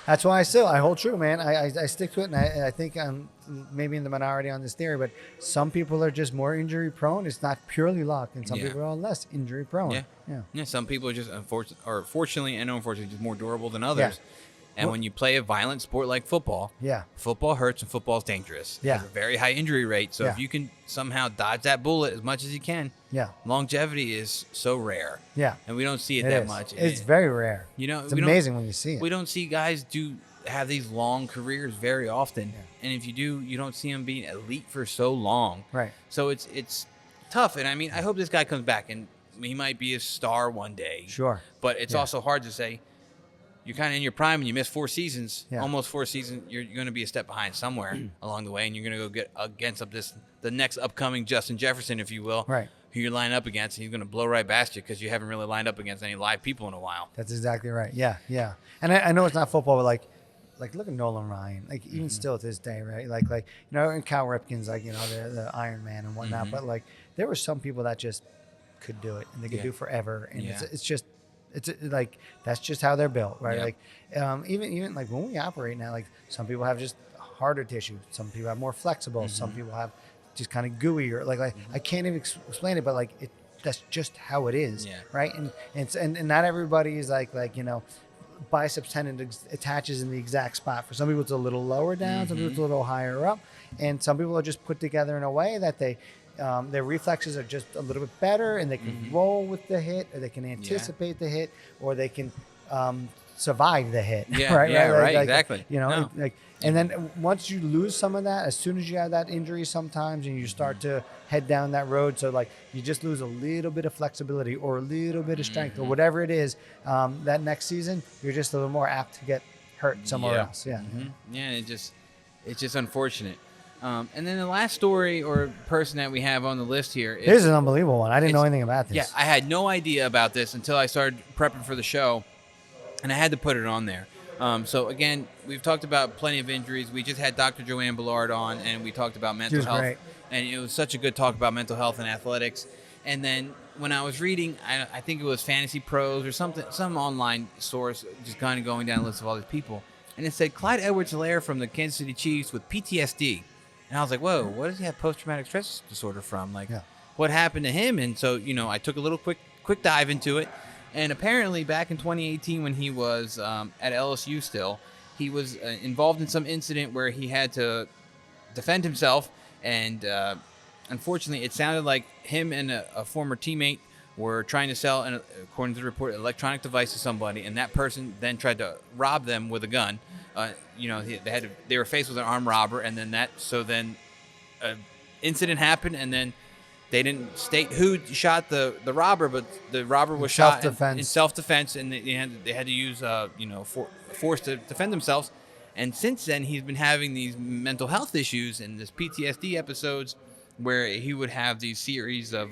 That's why I hold true, man. I stick to it, and I think I'm maybe in the minority on this theory, but some people are just more injury prone. It's not purely luck, and some Yeah. people are less injury prone. Yeah. Yeah, some people are just fortunately and unfortunately just more durable than others. And Well- when you play a violent sport like football, Yeah. football hurts and football is dangerous. Yeah. There's a very high injury rate. So Yeah. if you can somehow dodge that bullet as much as you can, Yeah. longevity is so rare. Yeah. And we don't see it It that is. much. It's very rare. You know, It's we don't- amazing when you see it. We don't see guys have these long careers very often. And if you do, you don't see them being elite for so long. Right. So it's tough. And I mean, I hope this guy comes back and he might be a star one day. Sure. But it's Yeah. also hard to say you're kind of in your prime and you miss 4 seasons, Yeah. almost 4 seasons. You're going to be a step behind somewhere along the way, and you're going to go get against the next upcoming Justin Jefferson, if you will, Right. who you're lining up against, and he's going to blow right past you because you haven't really lined up against any live people in a while. That's exactly right. Yeah, yeah. And I know it's not football, but like look at Nolan Ryan. Like even Mm-hmm. still to this day, right? Like and Cal Ripken's like the Iron Man and whatnot. Mm-hmm. But like there were some people that just could do it and they could Yeah. do forever, and Yeah. it's just like that's just how they're built, right? Yeah. Like even like when we operate now, like some people have just harder tissue, some people have more flexible, Mm-hmm. some people have just kind of gooey or like I can't even explain it, but like that's just how it is, Yeah. right? And not everybody is like biceps tendon attaches in the exact spot. For some people, it's a little lower down. Some people, it's a little higher up. And some people are just put together in a way that their reflexes are just a little bit better, and they can roll with the hit, or they can anticipate the hit, or they can survive the hit. Yeah, right, yeah, right, Like, exactly. You know, No. and then once you lose some of that, as soon as you have that injury, sometimes, and you start to head down that road, so like you just lose a little bit of flexibility or a little bit of strength or whatever it is. That next season, you're just a little more apt to get hurt somewhere Yeah. else. Yeah. Yeah, and it's just unfortunate. And then the last story or person that we have on the list here is Here's an unbelievable one. I didn't know it's- anything about this. Yeah, I had no idea about this until I started prepping for the show, and I had to put it on there. So again, we've talked about plenty of injuries. We just had Dr. Joanne Ballard on, and we talked about mental was health, great. and it was such a good talk about mental health and athletics. And then when I was reading, I think it was Fantasy Pros or something, some online source, just kind of going down a list of all these people, and it said Clyde Edwards-Helaire from the Kansas City Chiefs with PTSD, and I was like, whoa, what does he have post-traumatic stress disorder from? Like, Yeah. what happened to him? And so, I took a little quick dive into it. And apparently back in 2018 when he was at LSU still, he was involved in some incident where he had to defend himself. And unfortunately, it sounded like him and a former teammate were trying to sell, according to the report, an electronic device to somebody. And that person then tried to rob them with a gun. They were faced with an armed robber. And then an incident happened. And then they didn't state who shot the robber, but the robber was shot in self-defense, and they had to use force to defend themselves. And since then, he's been having these mental health issues and this PTSD episodes where he would have these series of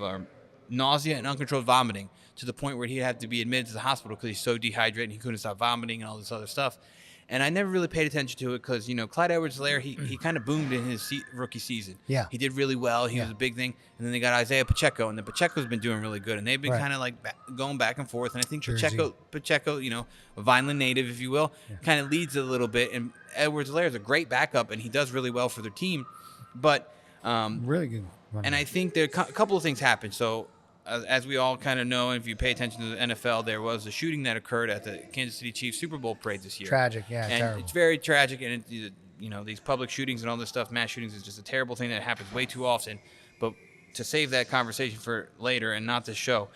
nausea and uncontrolled vomiting to the point where he'd have to be admitted to the hospital because he's so dehydrated and he couldn't stop vomiting and all this other stuff. And I never really paid attention to it because, Clyde Edwards-Helaire, he kind of boomed in his rookie season. Yeah. He did really well. He was a big thing. And then they got Isaiah Pacheco, and then Pacheco's been doing really good. And they've been Right. kind of like going back and forth. And I think Jersey. Pacheco, a Vineland native, if you will, kind of leads it a little bit. And Edwards-Helaire is a great backup, and he does really well for their team. But Really good. and I think there a couple of things happened. So, as we all kind of know, and if you pay attention to the NFL, there was a shooting that occurred at the Kansas City Chiefs Super Bowl parade this year. Tragic, yeah, and terrible. it's very tragic. And these public shootings and all this stuff, mass shootings, is just a terrible thing that happens way too often. But to save that conversation for later and not this show,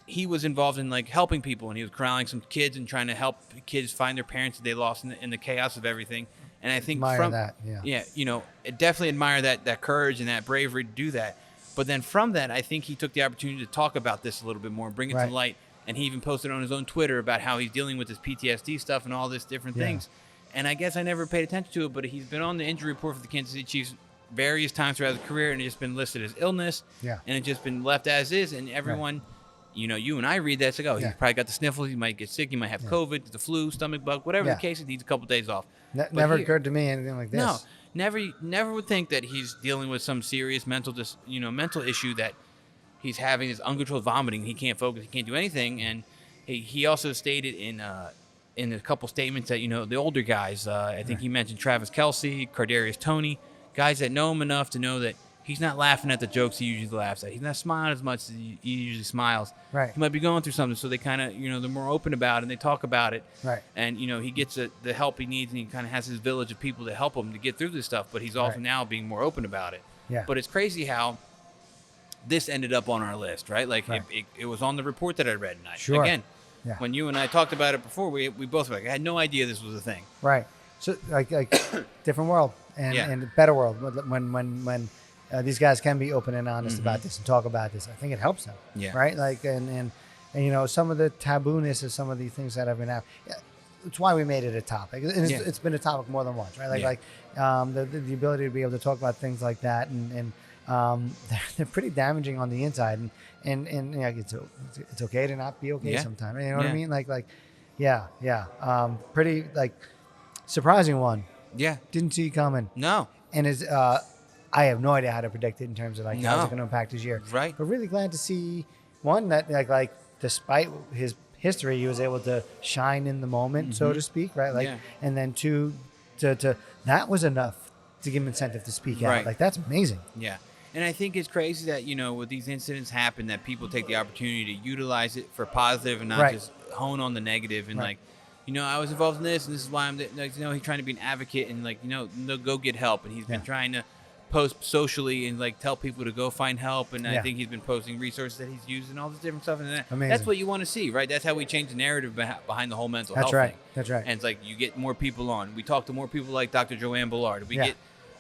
he was involved in like helping people, and he was corralling some kids and trying to help kids find their parents that they lost in the chaos of everything. And I think Admire from that, yeah. definitely admire that courage and that bravery to do that. But then from that, I think he took the opportunity to talk about this a little bit more, bring it Right. to light. And he even posted on his own Twitter about how he's dealing with his PTSD stuff and all this different Yeah. things. And I guess I never paid attention to it, but he's been on the injury report for the Kansas City Chiefs various times throughout his career, and it's just been listed as illness. Yeah. And it's just been left as is. And everyone, you and I read that, it's like, oh, Yeah. he's probably got the sniffles, he might get sick, he might have COVID, the flu, stomach bug, whatever Yeah. the case, he needs a couple days off. But Never here- occurred to me anything like this. never would think that he's dealing with some serious mental issue, that he's having this uncontrolled vomiting. He can't focus. He can't do anything. And he also stated in a couple statements that, the older guys, I think he mentioned Travis Kelce, Kadarius Toney, guys that know him enough to know that he's not laughing at the jokes he usually laughs at. He's not smiling as much as he usually smiles. Right. He might be going through something, so they kind of, they're more open about it, and they talk about it. Right. And, he gets the help he needs, and he kind of has his village of people to help him to get through this stuff, but he's also now being more open about it. Yeah. But it's crazy how this ended up on our list, right? Like, it was on the report that I read, and Sure. Again, Yeah. when you and I talked about it before, we both were like, I had no idea this was a thing. Right. So like different world and a better world when these guys can be open and honest about this and talk about this. I think it helps them. Yeah. Right. Like and some of the tabooness of some of the things that have been happening. Yeah, it's why we made it a topic. It's been a topic more than once, right? Like the ability to be able to talk about things like that and they're pretty damaging on the inside and it's okay to not be okay sometimes. You know what I mean? Pretty like surprising one. Yeah. Didn't see it coming. No. And I have no idea how to predict it in terms of how's it going to impact his year. Right. But really glad to see one that like despite his history, he was able to shine in the moment, so to speak, right? And then two, to that was enough to give him incentive to speak out. Like that's amazing. Yeah. And I think it's crazy that, with these incidents happen, that people take the opportunity to utilize it for positive and not just hone on the negative. And I was involved in this, and this is why I'm, he's trying to be an advocate and go get help. And he's been trying to post socially and tell people to go find help. And I think he's been posting resources that he's used and all this different stuff. And that's what you want to see, right? That's how we change the narrative behind the whole mental health thing. That's right. And it's like you get more people on. We talk to more people like Dr. Joanne Bullard. We get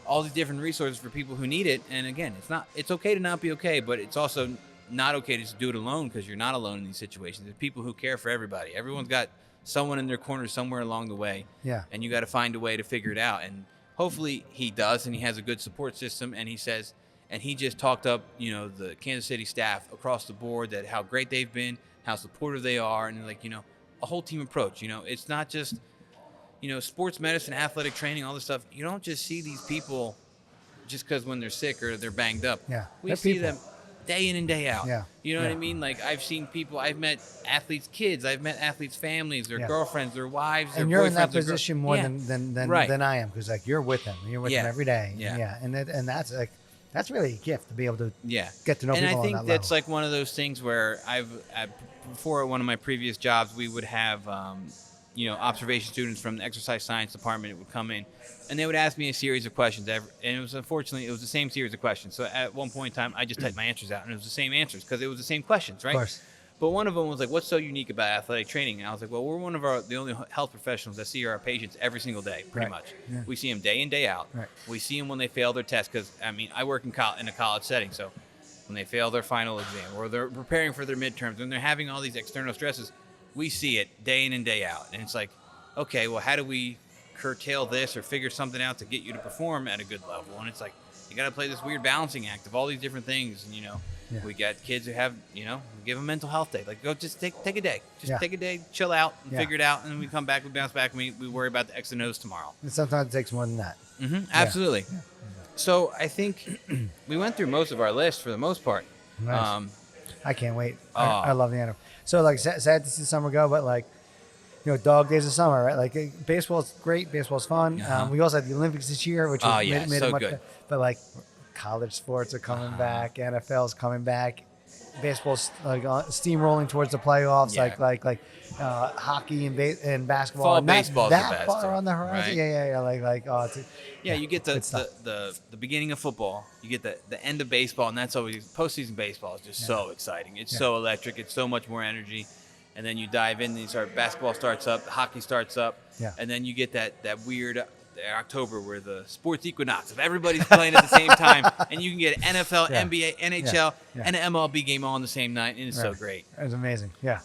all these different resources for people who need it. And again, it's okay to not be okay, but it's also not okay to just do it alone, because you're not alone in these situations. There's people who care for everybody. Everyone's got someone in their corner somewhere along the way. Yeah. And you got to find a way to figure it out. And hopefully he does, and he has a good support system. And he says, and he just talked up, the Kansas City staff across the board, that how great they've been, how supportive they are. And a whole team approach, it's not just, sports medicine, athletic training, all this stuff. You don't just see these people just because when they're sick or they're banged up. Yeah. We see them day in and day out. Yeah. You know what I mean? Like, I've seen people, I've met athletes' kids, I've met athletes' families, their girlfriends, their wives, their boyfriends. And you're in that position more than I am, because you're with them. You're with them every day. Yeah. And that's really a gift to be able to get to know people on that level. And I think that's level. one of those things where before one of my previous jobs, we would have observation students from the exercise science department would come in, and they would ask me a series of questions. And it was the same series of questions. So at one point in time, I just typed my answers out, and it was the same answers because it was the same questions, right? Of course. But one of them was like, "What's so unique about athletic training?" And I was like, "Well, we're one of the only health professionals that see our patients every single day, pretty much. Yeah. We see them day in, day out. Right. We see them when they fail their test, because I work in a college setting, so when they fail their final exam or they're preparing for their midterms, when they're having all these external stresses, we see it day in and day out. And it's like, okay, well, how do we curtail this or figure something out to get you to perform at a good level? And it's like, you got to play this weird balancing act of all these different things. And, we got kids who have, give them mental health day. Like, go just take a day. Just take a day, chill out, and figure it out. And then we come back, we bounce back, and we worry about the X and O's tomorrow. And sometimes it takes more than that. Mm-hmm, absolutely. Yeah. So I think we went through most of our list for the most part. Nice. I can't wait. I love the animal. So, sad to see summer go, but dog days of summer, right? Like, baseball's great. Baseball's fun. Uh-huh. We also had the Olympics this year, which made so it much good. But college sports are coming back. NFL's coming back. Baseball's steamrolling towards the playoffs. Yeah. Hockey and basketball. Fall baseball's that the best. Far on the horizon. Right? Yeah. You get the beginning of football. You get the end of baseball, and that's always postseason baseball is just so exciting. It's so electric. It's so much more energy. And then you dive in, and basketball starts up, hockey starts up, and then you get that weird October where the sports equinox of everybody's playing at the same time, and you can get NFL, NBA, NHL, and an MLB game all on the same night, and it's so great. It was amazing, yeah.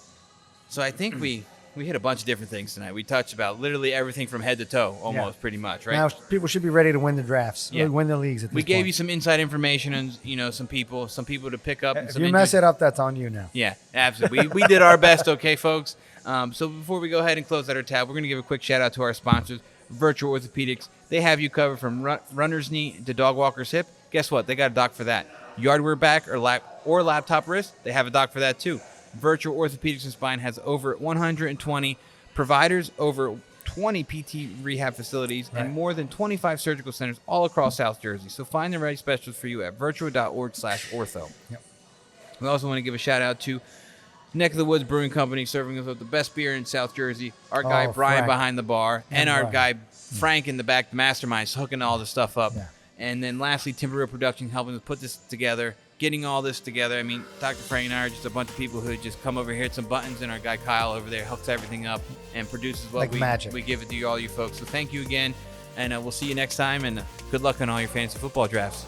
So I think we hit a bunch of different things tonight. We touched about literally everything from head to toe, almost pretty much, right? Now people should be ready to win the drafts, win the leagues. At this we gave point. you some inside information and some people to pick up. If you mess it up, that's on you now. Yeah, absolutely. we did our best, okay, folks. So before we go ahead and close out our tab, we're going to give a quick shout out to our sponsors. Virtual Orthopedics. They have you covered from runner's knee to dog walker's hip. Guess what? They got a doc for that. Yardware back or laptop wrist, they have a doc for that too. Virtual Orthopedics and Spine has over 120 providers, over 20 PT rehab facilities, and more than 25 surgical centers all across South Jersey. So find the right specialist for you at virtua.org/ortho. Yep. We also want to give a shout out to Neck of the Woods Brewing Company, serving us with the best beer in South Jersey. Our guy Brian Frank. behind the bar, and our Brian. guy Frank in the back, the mastermind, hooking all the stuff up. Yeah. And then lastly, Timber Production helping us put this together, getting all this together. I mean, Dr. Frank and I are just a bunch of people who just come over here, hit some buttons, and our guy Kyle over there hooks everything up and produces what Like magic. we give it to you, all you folks. So thank you again, and we'll see you next time, and good luck on all your fantasy football drafts.